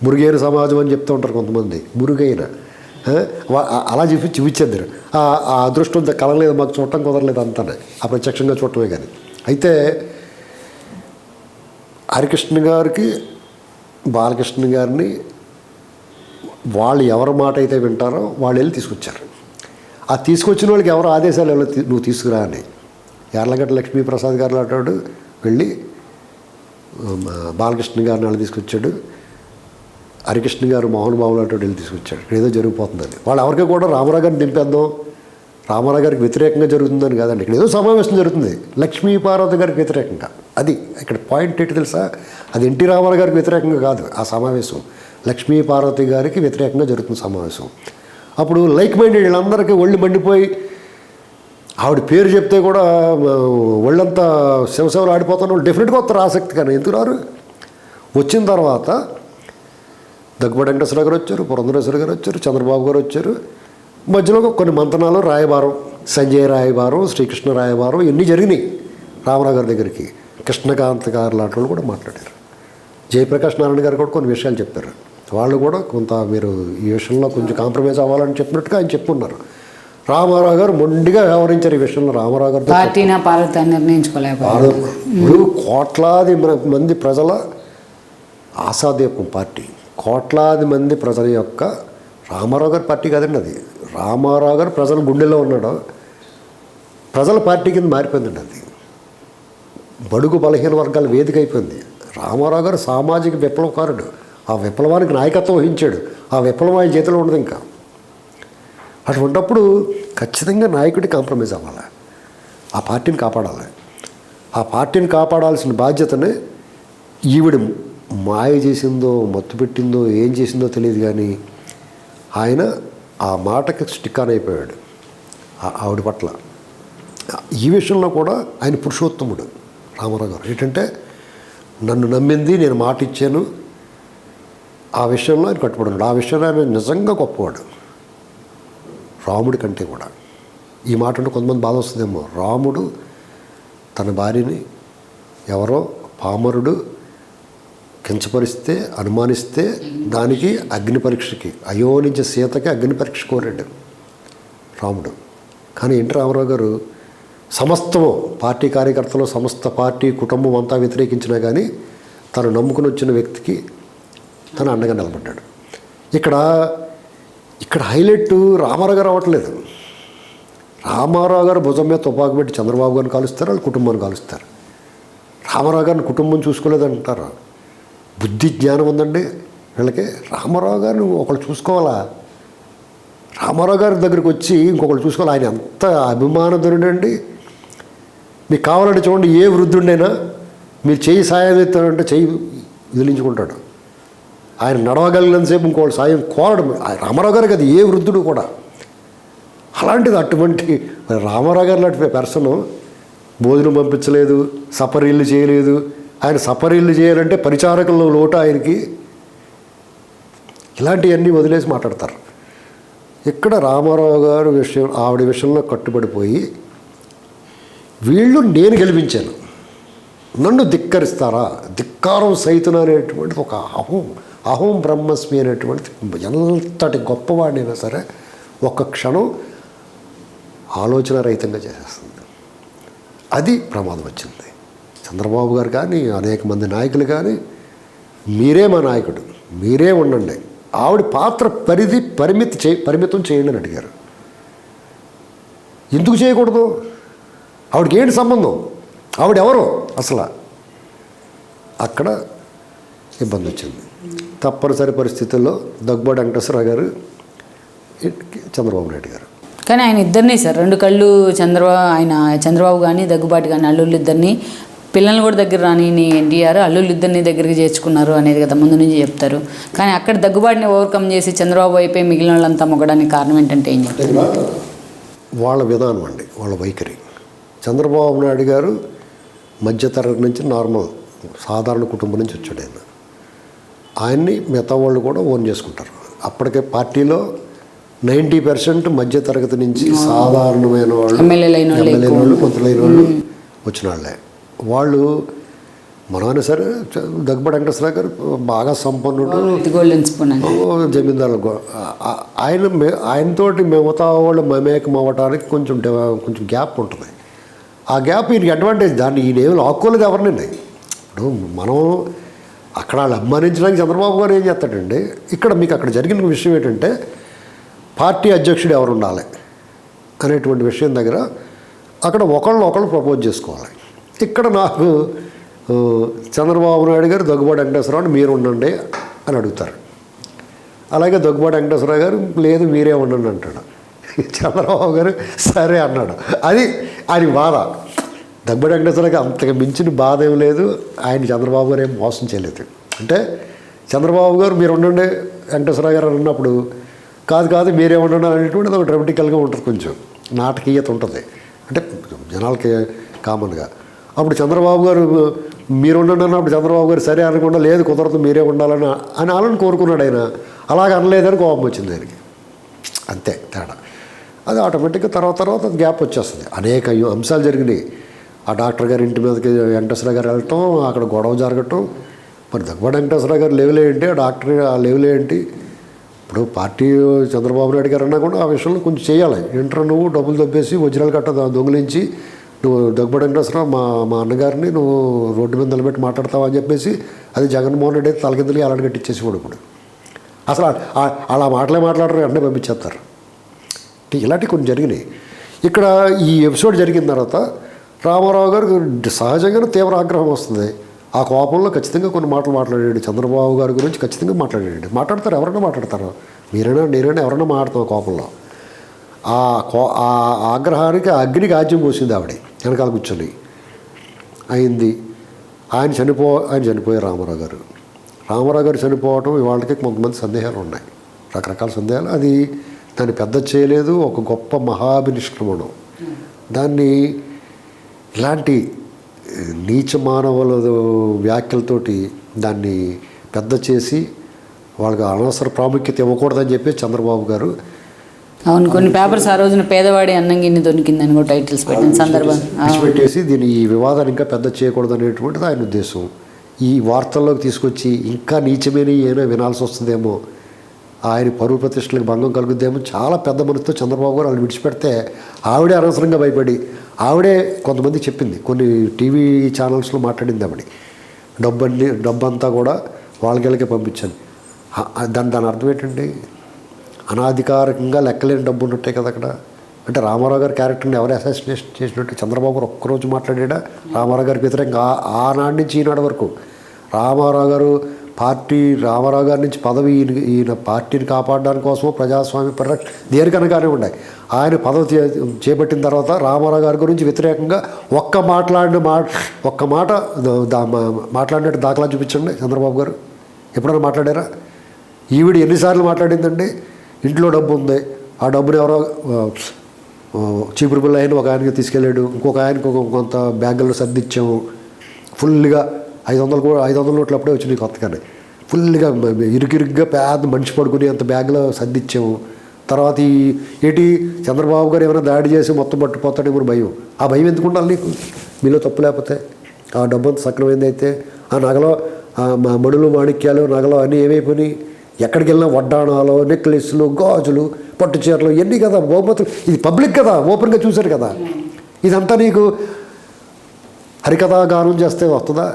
మురుగైన సమాజం అని చెప్తూ ఉంటారు కొంతమంది, మురుగైన అలా చూపించేద్దరు. ఆ అదృష్టం కలగలేదు, మాకు చూడటం కుదరలేదు అంతానే, ఆ ప్రత్యక్షంగా చూడటమే. కానీ అయితే హరికృష్ణ గారికి బాలకృష్ణ గారిని వాళ్ళు ఎవరి మాట అయితే వింటారో వాళ్ళు వెళ్ళి తీసుకొచ్చారు. ఆ తీసుకొచ్చిన వాళ్ళకి ఎవరు ఆదేశాలు నువ్వు తీసుకురా అని. యార్లగడ్డ లక్ష్మీప్రసాద్ గారు లాంటి వెళ్ళి బాలకృష్ణ గారిని వాళ్ళు తీసుకొచ్చాడు. హరికృష్ణ గారు మోహన్ బాబు లాంటి వెళ్ళి తీసుకొచ్చాడు. ఏదో జరిగిపోతుందని. వాళ్ళు ఎవరికి కూడా రామారావు గారిని దింపేద్దాం, రామారావు గారికి వ్యతిరేకంగా జరుగుతుందని కాదండి. ఇక్కడ ఏదో సమావేశం జరుగుతుంది లక్ష్మీపార్వతి గారికి వ్యతిరేకంగా. అది ఇక్కడ పాయింట్ ఏంటి తెలుసా? అది ఎన్టీ రామారావు గారికి వ్యతిరేకంగా కాదు ఆ సమావేశం, లక్ష్మీపార్వతి గారికి వ్యతిరేకంగా జరుగుతుంది సమావేశం. అప్పుడు లైక్ మైండెడ్ వీళ్ళందరికీ ఒళ్ళు మండిపోయి ఆవిడ పేరు చెప్తే కూడా ఒళ్ళంతా శివసేవలు ఆడిపోతున్న వాళ్ళు డెఫినెట్గా వస్తారు ఆసక్తి. కానీ ఎందుకు రారు? వచ్చిన తర్వాత దగ్గుబాటి వెంకటేశ్వర గారు వచ్చారు, పురంధరేశ్వర గారు వచ్చారు, చంద్రబాబు గారు వచ్చారు. మధ్యలో కొన్ని మంతనాలు, రాయబారం, సంజయ్ రాయబారం, శ్రీకృష్ణ రాయబారం ఇవన్నీ జరిగినాయి రామారావు గారి దగ్గరికి. కృష్ణకాంత్ గారు లాంటి వాళ్ళు కూడా మాట్లాడారు. జయప్రకాష్ నారాయణ గారు కూడా కొన్ని విషయాలు చెప్పారు. వాళ్ళు కూడా కొంత మీరు ఈ విషయంలో కొంచెం కాంప్రమైజ్ అవ్వాలని చెప్పినట్టుగా ఆయన చెప్పున్నారు. రామారావు గారు మొండిగా వ్యవహరించారు ఈ విషయంలో. రామారావు గారు ఇప్పుడు కోట్లాది మంది ప్రజల ఆశాదీపం పార్టీ, కోట్లాది మంది ప్రజల యొక్క రామారావు గారి పార్టీ కాదండి అది. రామారావు గారు ప్రజల గుండెల్లో ఉన్నాడు, ప్రజల పార్టీ కింద మారిపోయిందండి అది. బడుగు బలహీన వర్గాల వేదిక అయిపోయింది. రామారావు గారు సామాజిక విప్లవకారుడు, ఆ విప్లవానికి నాయకత్వం వహించాడు. ఆ విప్లవం ఆయన చేతిలో ఉండదు ఇంకా. అటువంటిప్పుడు ఖచ్చితంగా నాయకుడి కాంప్రమైజ్ అవ్వాలి, ఆ పార్టీని కాపాడాలి. ఆ పార్టీని కాపాడాల్సిన బాధ్యతని ఈవిడ మాయ చేసిందో, మత్తు పెట్టిందో, ఏం చేసిందో తెలియదు. కానీ ఆయన ఆ మాటకి స్టిక్ ఆన్ అయిపోయాడు ఆవిడ పట్ల. ఈ విషయంలో కూడా ఆయన పురుషోత్తముడు రామారావు గారు. ఏంటంటే నన్ను నమ్మింది, నేను మాట ఇచ్చాను, ఆ విషయంలో ఆయన కట్టుబడి ఉన్నాడు. ఆ విషయంలో ఆయన నిజంగా గొప్పవాడు, రాముడి కంటే కూడా. ఈ మాట అంటే కొంతమంది బాధ వస్తుందేమో. రాముడు తన భార్యని ఎవరో పామరుడు కించపరిస్తే, అనుమానిస్తే దానికి అగ్ని పరీక్షకి, అయ్యో నుంచి సీతకి అగ్ని పరీక్ష కోరాడు రాముడు. కానీ ఏంటి రామారావు గారు సమస్తము పార్టీ కార్యకర్తలు, సమస్త పార్టీ కుటుంబం అంతా వ్యతిరేకించినా కానీ తను నమ్ముకుని వచ్చిన వ్యక్తికి తను అండగా నిలబడ్డాడు. ఇక్కడ హైలైట్ రామారావు గారు అవ్వట్లేదు. రామారావు గారు భుజం మీద తుపాకు పెట్టి చంద్రబాబు గారిని కాలుస్తారు, వాళ్ళ కుటుంబాన్ని కాలుస్తారు. రామారావు గారిని కుటుంబం చూసుకోలేదంటారు. బుద్ధి జ్ఞానం ఉందండి వీళ్ళకి. రామారావు గారిని ఒకళ్ళు చూసుకోవాలా? రామారావు గారి దగ్గరికి వచ్చి ఇంకొకళ్ళు చూసుకోవాలి. ఆయన ఎంత అభిమానధనుడండి. మీకు కావాలంటే చూడండి, ఏ వృద్ధుడైనా మీరు చెయ్యి సాయం ఎత్తారంటే చెయ్యి విదిలించుకుంటాడు. ఆయన నడవగలిగినంతసేపు ఇంకోళ్ళు సాయం కోరడం. రామారావు గారికి అది ఏ వృద్ధుడు కూడా. అలాంటిది అటువంటి రామారావు గారు లాంటి పర్సన్ భోజనం పంపించలేదు, సపరీళ్ళు చేయలేదు. ఆయన సపరీళ్ళు చేయాలంటే పరిచారకుల్లో లోటు ఆయనకి. ఇలాంటివన్నీ వదిలేసి మాట్లాడతారు. ఇక్కడ రామారావు గారు విషయం, ఆవిడ విషయంలో కట్టుబడిపోయి వీళ్ళు నేను గెలిపించాను, నన్ను ధిక్కరిస్తారా, ధిక్కారం సైతున అనేటువంటిది ఒక అహం బ్రహ్మస్మి అనేటువంటిది ఎంతటి గొప్పవాడినైనా సరే ఒక్క క్షణం ఆలోచన రహితంగా చేసేస్తుంది. అది ప్రమాదం వచ్చింది. చంద్రబాబు గారు కానీ అనేక మంది నాయకులు కానీ మీరే మా నాయకుడు, మీరే ఉండండి, ఆవిడ పాత్ర పరిమితం చేయండి అని అడిగారు. ఎందుకు చేయకూడదు? ఆవిడకి ఏంటి సంబంధం? ఆవిడెవరు అసలు? అక్కడ ఇబ్బంది వచ్చింది. తప్పనిసరి పరిస్థితుల్లో దగ్గుబాటి వెంకటేశ్వరరావు గారు, చంద్రబాబు నాయుడు గారు. కానీ ఆయన ఇద్దరినీ సార్, రెండు కళ్ళు చంద్రబాబు కానీ దగ్గుబాటి కానీ అల్లుళ్ళు ఇద్దరిని, పిల్లల్ని కూడా దగ్గర రాని ఎన్టీఆర్ అల్లుళ్ళు ఇద్దరిని దగ్గరికి చేర్చుకున్నారు అనేది కదా ముందు నుంచి చెప్తారు. కానీ అక్కడ దగ్గుబాటిని ఓవర్కమ్ చేసి చంద్రబాబు అయిపోయి మిగిలిన వాళ్ళంతా మొగ్గడానికి కారణం ఏంటంటే ఏం చెప్తారు? వాళ్ళ విధానం అండి, వాళ్ళ వైఖరి. చంద్రబాబు నాయుడు గారు మధ్యతరగతి నుంచి నార్మల్ సాధారణ కుటుంబం నుంచి వచ్చాడు. ఆయన్ని మిగతా వాళ్ళు కూడా ఓన్ చేసుకుంటారు. అప్పటికే పార్టీలో 90% మధ్యతరగతి నుంచి సాధారణమైన వాళ్ళు, ఎమ్మెల్యేలైన వాళ్ళు, మంత్రులైన వాళ్ళు వచ్చిన వాళ్ళే. వాళ్ళు మనమైనా సరే దగ్గుబాటి వెంకటేశ్వరరావు గారు బాగా సంపన్నుడు, జమీందారులు. ఆయనతోటి మిగతా వాళ్ళు మమేకం అవ్వడానికి కొంచెం గ్యాప్ ఉంటుంది. ఆ గ్యాప్ ఈయనకి అడ్వాంటేజ్. దాన్ని ఈయన ఏమి లాక్కోలేదు ఎవరినండి. ఇప్పుడు మనం అక్కడ వాళ్ళు అభిమానించడానికి చంద్రబాబు గారు ఏం చేస్తాడండి, ఇక్కడ మీకు అక్కడ జరిగిన విషయం ఏంటంటే పార్టీ అధ్యక్షుడు ఎవరు ఉండాలి అనేటువంటి విషయం దగ్గర అక్కడ ఒకళ్ళు ప్రపోజ్ చేసుకోవాలి. ఇక్కడ నాకు చంద్రబాబు నాయుడు గారు దగ్గుబాటి వెంకటేశ్వరరావు మీరు ఉండండి అని అడుగుతారు. అలాగే దగ్గుబాటి వెంకటేశ్వరరావు గారు లేదు మీరే ఉండండి అంటాడు. చంద్రబాబు గారు సరే అన్నాడు. అది ఆయన బాధ. దగ్గుబాటి వెంకటేశ్వరరావుకి అంతకు మించిన బాధ ఏం లేదు. ఆయన చంద్రబాబు గారు ఏం మోసం చేయలేదు. అంటే చంద్రబాబు గారు మీరు ఉండండి వెంకటేశ్వరరావు గారు అన్నప్పుడు కాదు మీరే ఉండండి అనేటువంటిది ఒక డ్రామాటికల్గా ఉంటుంది, కొంచెం నాటకీయత ఉంటుంది. అంటే జనాలకి కామన్గా. అప్పుడు చంద్రబాబు గారు మీరు ఉండండి అన్నప్పుడు చంద్రబాబు గారు సరే అనకుండా లేదు కుదరదు మీరే ఉండాలని వాళ్ళని కోరుకున్నాడు. ఆయన అలాగ అనలేదని కోపం వచ్చింది ఆయనకి. అంతే తేడా. అది ఆటోమేటిక్గా తర్వాత గ్యాప్ వచ్చేస్తుంది. అనేక అంశాలు జరిగినాయి. ఆ డాక్టర్ గారి ఇంటి మీదకి వెంకటేశ్వరరావు గారు వెళ్ళటం, అక్కడ గొడవ జరగటం. మరి దగ్గుబాటి వెంకటేశ్వరరావు గారు లెవెల్ ఏంటి, ఆ డాక్టర్ ఆ లెవెల్ ఏంటి? ఇప్పుడు పార్టీ చంద్రబాబు నాయుడు గారు అన్నా కూడా ఆ విషయంలో కొంచెం చేయాలి. ఏంటో నువ్వు డబ్బులు దొబ్బేసి వజ్రాలు కట్ట దొంగిలించి నువ్వు దగ్గుబాటి వెంకటేశ్వరరావు మా అన్నగారిని నువ్వు రోడ్డు మీద నిలబెట్టి మాట్లాడతావు అని చెప్పేసి అది జగన్మోహన్ రెడ్డి తలకిందలకి అలాంటి కట్టించేసేవాడు. ఇప్పుడు అసలు అలా మాట్లాడరు, అన్నీ పంపించేస్తారు. ఇలాంటివి కొన్ని జరిగినాయి. ఇక్కడ ఈ ఎపిసోడ్ జరిగిన తర్వాత రామారావు గారు సహజంగానే తీవ్ర ఆగ్రహం వస్తుంది. ఆ కోపంలో ఖచ్చితంగా కొన్ని మాటలు మాట్లాడాడు. చంద్రబాబు గారి గురించి ఖచ్చితంగా మాట్లాడాడు. మాట్లాడతారు, ఎవరైనా మాట్లాడతారు. మీరైనా నేనైనా ఎవరైనా మాట్లాడతాం కోపంలో. ఆ ఆగ్రహానికి అగ్నికి ఆజ్యం పోసింది ఆవిడ వెనకాల కూర్చొని. అయింది. ఆయన చనిపోయారు రామారావు గారు చనిపోవటం ఇవాళకి కొంతమంది సందేహాలు ఉన్నాయి, రకరకాల సందేహాలు. అది దాన్ని పెద్ద చేయలేదు. ఒక గొప్ప మహాభినిష్క్రమణం. దాన్ని ఇలాంటి నీచ మానవుల వ్యాఖ్యలతోటి దాన్ని పెద్ద చేసి వాళ్ళకి అనవసర ప్రాముఖ్యత ఇవ్వకూడదని చెప్పి చంద్రబాబు గారు అవును, కొన్ని పేపర్స్ ఆ రోజున పేదవాడి అన్నంగిన్ని దొరికిందని కూడా టైటిల్స్ పెట్టిన సందర్భం విడిచిపెట్టేసి దీన్ని ఈ వివాదాన్ని ఇంకా పెద్ద చేయకూడదు అనేటువంటిది ఆయన ఉద్దేశం. ఈ వార్తల్లోకి తీసుకొచ్చి ఇంకా నీచమైన ఏమైనా వినాల్సి వస్తుందేమో, ఆయన పరువు ప్రతిష్టలకు భంగం కలుగుద్దేమో చాలా పెద్ద మనసుతో చంద్రబాబు గారు వాళ్ళు విడిచిపెడితే ఆవిడే అనవసరంగా భయపడి ఆవిడే కొంతమంది చెప్పింది, కొన్ని టీవీ ఛానల్స్లో మాట్లాడింది ఆవిడ, డబ్బంతా కూడా వాళ్ళకి పంపించాను. దాని అర్థం ఏంటండి? అనాధికారికంగా లెక్కలేని డబ్బు ఉన్నట్టే కదా అక్కడ. అంటే రామారావు గారి క్యారెక్టర్ని ఎవరు అసాసినేషన్ చేసినట్టు చంద్రబాబు గారు ఒక్కరోజు మాట్లాడా రామారావు గారికి వ్యతిరేకంగా ఆనాటి నుంచి ఈనాడు వరకు రామారావు గారి నుంచి పదవి ఈయన పార్టీని కాపాడడానికి కోసమో ప్రజాస్వామ్య పరిరక్షణ దేనికనగానే ఉన్నాయి. ఆయన పదవి చేపట్టిన తర్వాత రామారావు గారి గురించి వ్యతిరేకంగా ఒక్క మాట మాట్లాడినట్టు దాఖలా చూపించండి చంద్రబాబు గారు. ఎప్పుడైనా మాట్లాడారా? ఈవిడ ఎన్నిసార్లు మాట్లాడిందండి? ఇంట్లో డబ్బు ఉంది, ఆ డబ్బుని ఎవరో చీపురు బిల్ల అయిన ఒక ఆయనకి తీసుకెళ్ళాడు, ఇంకొక ఆయనకు కొంత బ్యాగుల్లో సర్దిచ్చాము, ఫుల్గా 500 నోట్లు అప్పుడే వచ్చినాయి కొత్తగానే, ఫుల్గా ఇరుకిరుగ్గా పెద్ద మనిషి పడుకుని అంత బ్యాగులో సర్దిచ్చాము. తర్వాత చంద్రబాబు గారు ఏమైనా దాడి చేసి మొత్తం పట్టుకుపోతాడేమో భయం. ఆ భయం ఎందుకు ఉండాలి నీకు? మీలో తప్పు లేకపోతే ఆ డబ్బు అంతా సక్రమైంది అయితే ఆ నగలో మడులు మాణిక్యాలు నగలు అన్నీ ఏమైపోయినాయి? ఎక్కడికి వెళ్ళినా వడ్డాణాలు, నెక్లెస్లు, గాజులు, పట్టు చీరలు ఇవన్నీ కదా బహుమతులు. ఇది పబ్లిక్ కదా, ఓపెన్గా చూశారు కదా. ఇదంతా నీకు హరికథా గానం చేస్తే వస్తుందా?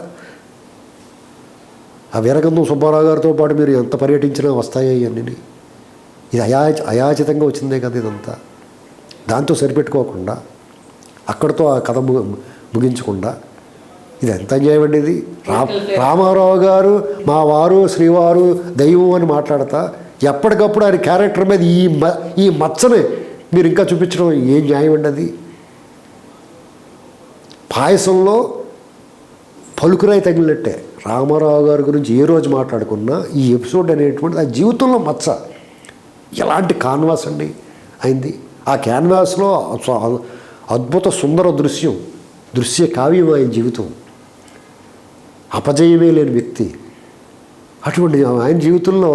ఆ వీరగంధం సుబ్బారావు గారితో పాటు మీరు ఎంత పర్యటించినా వస్తాయా ఇవన్నీ? ఇది అయాచితంగా వచ్చిందే కదా ఇదంతా. దాంతో సరిపెట్టుకోకుండా అక్కడితో ఆ కథ ముగించకుండా ఇది ఎంత అన్యాయం అండి ఇది. రామారావు గారు మా వారు శ్రీవారు దైవం అని మాట్లాడతా ఎప్పటికప్పుడు ఆయన క్యారెక్టర్ మీద ఈ మచ్చని మీరు ఇంకా చూపించడం ఏం న్యాయం అండి అది? పాయసంలో పలుకురాయి తగిలినట్టే రామారావు గారి గురించి ఏ రోజు మాట్లాడుకున్నా ఈ ఎపిసోడ్ అనేటువంటిది ఆ జీవితంలో మచ్చ. ఎలాంటి కాన్వాస్ అండి అయింది. ఆ క్యాన్వాస్లో అద్భుత సుందర దృశ్య కావ్యం ఆయన జీవితం. అపజయమే లేని వ్యక్తి. అటువంటి ఆయన జీవితంలో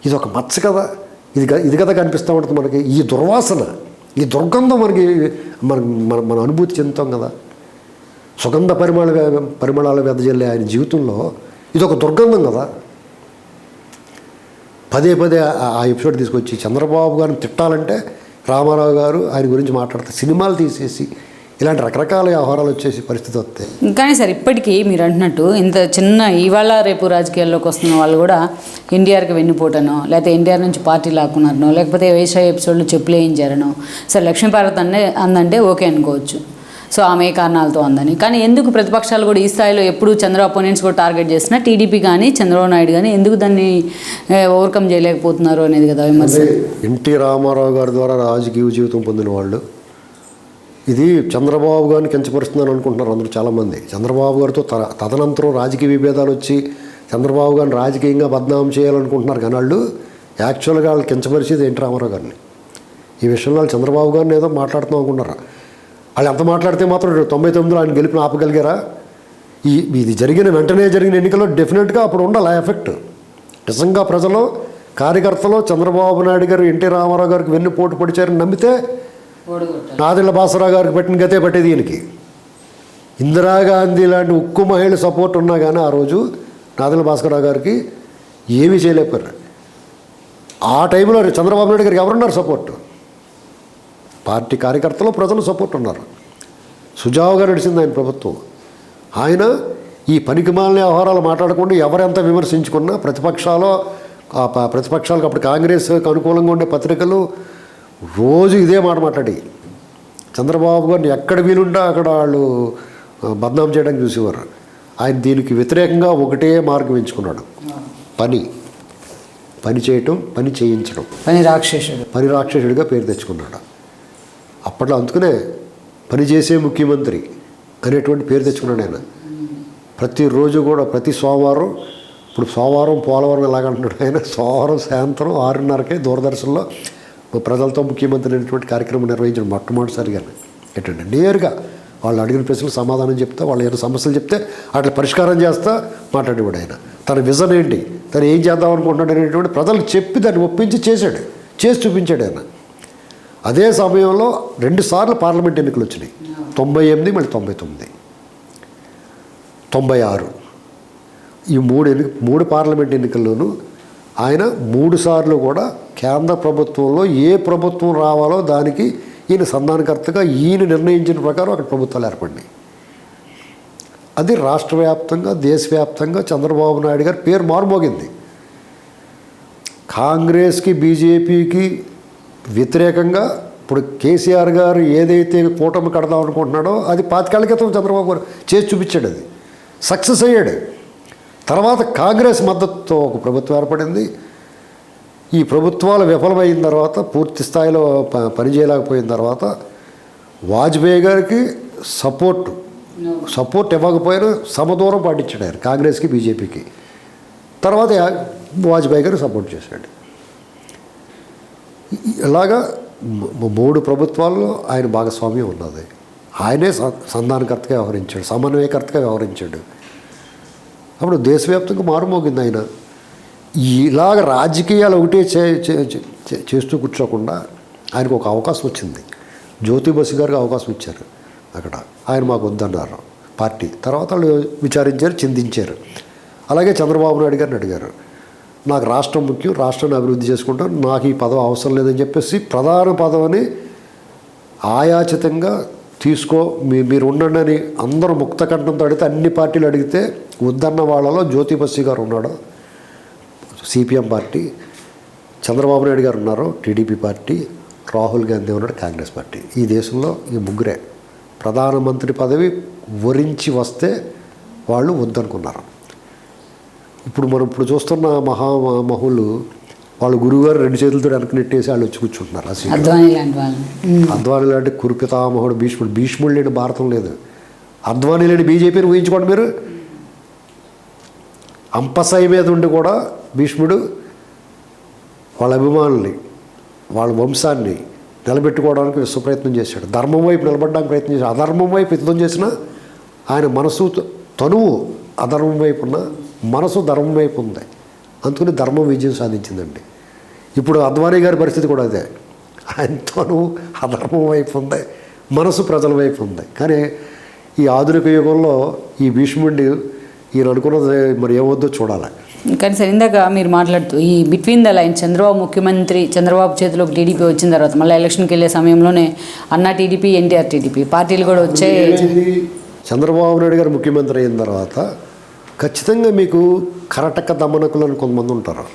ఇది ఒక మచ్చ కదా, ఇది కదా కనిపిస్తూ ఉంటుంది మనకి. ఈ దుర్వాసన, ఈ దుర్గంధం మన అనుభూతి చెందుతాం కదా. సుగంధ పరిమళాలు వెదజల్లే ఆయన జీవితంలో ఇది ఒక దుర్గంధం కదా. పదే ఆ ఎపిసోడ్ తీసుకొచ్చి చంద్రబాబు గారిని తిట్టాలంటే రామారావు గారు ఆయన గురించి మాట్లాడతారు, సినిమాలు తీసేసి ఇలాంటి రకరకాల వ్యవహారాలు వచ్చేసి పరిస్థితి వస్తాయి. కానీ సార్ ఇప్పటికీ మీరు అంటున్నట్టు ఇంత చిన్న ఇవాళ రేపు రాజకీయాల్లోకి వస్తున్న వాళ్ళు కూడా ఎన్టీఆర్కి వెన్నుపోటనో, లేకపోతే ఎన్టీఆర్ నుంచి పార్టీ లాక్కున్నారనో, లేకపోతే వేష ఎపిసోడ్లో చెప్పులు వేయించారనో, సార్ లక్ష్మీపార్వతి అందంటే ఓకే అనుకోవచ్చు. సో ఆమె కారణాలతో అందని. కానీ ఎందుకు ప్రతిపక్షాలు కూడా ఈ స్థాయిలో ఎప్పుడు చంద్రబాబు అపోనెంట్స్ కూడా టార్గెట్ చేసినా టీడీపీ కానీ చంద్రబాబు నాయుడు కానీ ఎందుకు దాన్ని ఓవర్కమ్ చేయలేకపోతున్నారు అనేది కదా విమర్శ. ఎన్టీ రామారావు గారి ద్వారా రాజకీయ జీవితం పొందిన వాళ్ళు ఇది చంద్రబాబు గారిని కించపరుస్తుందని అనుకుంటున్నారు అందరూ చాలామంది. చంద్రబాబు గారితో తదనంతరం రాజకీయ విభేదాలు వచ్చి చంద్రబాబు గారిని రాజకీయంగా బద్నామం చేయాలనుకుంటున్నారు. కానీ వాళ్ళు యాక్చువల్గా వాళ్ళు కించపరిచేది ఎన్టీ రామారావు గారిని. ఈ విషయంలో వాళ్ళు చంద్రబాబు గారిని ఏదో మాట్లాడుతున్నాం అనుకుంటారా? వాళ్ళు ఎంత మాట్లాడితే మాత్రం 99లో ఆయన గెలిపిన ఆపగలిగారా? ఇది వెంటనే జరిగిన ఎన్నికల్లో డెఫినెట్గా అప్పుడు ఉండాలి ఆ ఎఫెక్ట్. నిజంగా ప్రజలు కార్యకర్తలు చంద్రబాబు నాయుడు గారు ఎన్టీ రామారావు గారికి వెన్నుపోటు పొడిచారని నమ్మితే నాదెళ్ల భాస్కరరావు గారికి పెట్టిన గతే పట్టేది ఈయనకి. ఇందిరాగాంధీ లాంటి ఉక్కు మహిళ సపోర్ట్ ఉన్నా కానీ ఆ రోజు నాదెళ్ల భాస్కరరావు గారికి ఏమీ చేయలేకపోయారు. ఆ టైంలో చంద్రబాబు నాయుడు గారికి ఎవరున్నారు సపోర్టు? పార్టీ కార్యకర్తలు, ప్రజలు సపోర్ట్ ఉన్నారు. సుజావుగా నడిచింది ఆయన ప్రభుత్వం. ఆయన ఈ పనికిమాలిన వ్యవహారాలు మాట్లాడకుండా ఎవరెంత విమర్శించుకున్నా ప్రతిపక్షాలకు అప్పుడు కాంగ్రెస్కి అనుకూలంగా ఉండే పత్రికలు రోజు ఇదే మాట మాట్లాడి చంద్రబాబు గారిని ఎక్కడ వీలుంటే అక్కడ వాళ్ళు బద్నాం చేయడానికి చూసేవారు. ఆయన దీనికి వ్యతిరేకంగా ఒకటే మార్గం ఎంచుకున్నాడు, పని చేయటం, పని చేయించడం, పని రాక్షసుడిగా పేరు తెచ్చుకున్నాడు. అప్పట్లో అందుకనే పనిచేసే ముఖ్యమంత్రి అనేటువంటి పేరు తెచ్చుకున్నాడు ఆయన. ప్రతిరోజు కూడా ప్రతి సోమవారం, ఇప్పుడు సోమవారం పోలవరం ఎలాగంటున్నాడు ఆయన, సోమవారం సాయంత్రం 6:30కే దూరదర్శన్లో ప్రజలతో ముఖ్యమంత్రి అనేటువంటి కార్యక్రమం నిర్వహించడం మొట్టమొదటిసారిగా. ఏంటంటే నేరుగా వాళ్ళు అడిగిన ప్రశ్నలకు సమాధానం చెప్తా, వాళ్ళు ఏమైనా సమస్యలు చెప్తే వాటిని పరిష్కారం చేస్తా మాట్లాడేవాడు ఆయన. తన విజన్ ఏంటి, తను ఏం చేద్దాం అనుకుంటున్నాడు అనేటువంటి ప్రజలకు చెప్పి దాన్ని ఒప్పించి చేసి చూపించాడు ఆయన. అదే సమయంలో 2 సార్లు పార్లమెంట్ ఎన్నికలు వచ్చినాయి, 98 మళ్ళీ 99, 96. ఈ 3 పార్లమెంట్ ఎన్నికల్లోనూ ఆయన 3 సార్లు కూడా కేంద్ర ప్రభుత్వంలో ఏ ప్రభుత్వం రావాలో దానికి ఈయన సంధానకర్తగా ఈయన నిర్ణయించిన ప్రకారం అక్కడ ప్రభుత్వాలు ఏర్పడినాయి. అది రాష్ట్ర వ్యాప్తంగా దేశవ్యాప్తంగా చంద్రబాబు నాయుడు గారి పేరు మారుమోగింది. కాంగ్రెస్కి బీజేపీకి వ్యతిరేకంగా ఇప్పుడు కేసీఆర్ గారు ఏదైతే కూటమి కడదాం అనుకుంటున్నాడో అది 5 ఏళ్ల క్రితం చంద్రబాబు గారు చేసి చూపించాడు, అది సక్సెస్ అయ్యాడు. తర్వాత కాంగ్రెస్ మద్దతుతో ఒక ప్రభుత్వం ఏర్పడింది. ఈ ప్రభుత్వాలు విఫలమైన తర్వాత, పూర్తి స్థాయిలో పనిచేయలేకపోయిన తర్వాత వాజ్పేయి గారికి సపోర్ట్ ఇవ్వకపోయినా సమదూరం పాటించాడు ఆయన కాంగ్రెస్కి బీజేపీకి. తర్వాత వాజ్పేయి గారు సపోర్ట్ చేశాడు. ఇలాగా 3 ప్రభుత్వాల్లో ఆయన భాగస్వామ్యం ఉన్నది. ఆయనే సంధానకర్తగా వ్యవహరించాడు, సమన్వయకర్తగా వ్యవహరించాడు. అప్పుడు దేశవ్యాప్తంగా మారుమోగింది ఆయన. ఇలాగ రాజకీయాలు ఒకటే చేస్తూ కూర్చోకుండా ఆయనకు ఒక అవకాశం వచ్చింది. జ్యోతి బసు గారికి అవకాశం ఇచ్చారు అక్కడ. ఆయన మాకు వద్దన్నారు పార్టీ. తర్వాత వాళ్ళు విచారించారు, చింతించారు. అలాగే చంద్రబాబు నాయుడు గారిని అడిగారు, నాకు రాష్ట్రం ముఖ్యం, రాష్ట్రాన్ని అభివృద్ధి చేసుకుంటాం, నాకు ఈ పదవి అవసరం లేదని చెప్పేసి ప్రధాన పదవిని ఆయాచితంగా తీసుకో, మీరు ఉండండి అని అందరూ ముక్త కంఠంతో అడిగితే, అన్ని పార్టీలు అడిగితే వద్దన్న వాళ్ళలో జ్యోతి బసు గారు ఉన్నాడు, సిపిఎం పార్టీ, చంద్రబాబు నాయుడు గారు ఉన్నారు టీడీపీ పార్టీ, రాహుల్ గాంధీ ఉన్నాడు కాంగ్రెస్ పార్టీ. ఈ దేశంలో ఈ 3 ప్రధానమంత్రి పదవి వరించి వస్తే వాళ్ళు వద్దనుకున్నారు. ఇప్పుడు చూస్తున్న మహామహులు వాళ్ళు గురువుగారు 2 చేతులతో వెనక్కి నెట్టేసి వాళ్ళు వచ్చి కూర్చుంటున్నారు. అద్వానీ లాంటి కురుపితామహుడు భీష్ముడు లేని భారతం లేదు. అద్వానీ లేని బీజేపీని ఊహించుకోండి మీరు. అంపసాయి మీద ఉండి కూడా భీష్ముడు వాళ్ళ అభిమానుల్ని, వాళ్ళ వంశాన్ని నిలబెట్టుకోవడానికి విశ్వప్రయత్నం చేశాడు. ధర్మం వైపు నిలబడడానికి ప్రయత్నం చేశాడు. అధర్మం వైపు యుద్ధం చేసినా ఆయన మనసు తనువు అధర్మం వైపు ఉన్న, మనసు ధర్మం వైపు ఉంది. అందుకని ధర్మం విజయం సాధించిందండి. ఇప్పుడు అద్వానీ గారి పరిస్థితి కూడా అదే. ఆయన తనువు అధర్మం వైపు ఉంది, మనసు ప్రజల వైపు ఉంది. కానీ ఈ ఆధునిక యుగంలో ఈ భీష్ముడిని ఈయన అనుకున్నది మరి ఏమవుద్దో చూడాలి. కానీ సార్, ఇందాక మీరు మాట్లాడుతూ ఈ బిట్వీన్ ద లైన్ చంద్రబాబు చేతిలోకి టీడీపీ వచ్చిన తర్వాత మళ్ళీ ఎలక్షన్కి వెళ్ళే సమయంలోనే అన్నా టీడీపీ, ఎన్టీఆర్ టీడీపీ పార్టీలు కూడా వచ్చాయి. చంద్రబాబు నాయుడు గారు ముఖ్యమంత్రి అయిన తర్వాత ఖచ్చితంగా మీకు కరటక్క దమనకులు అని కొంతమంది ఉంటారు.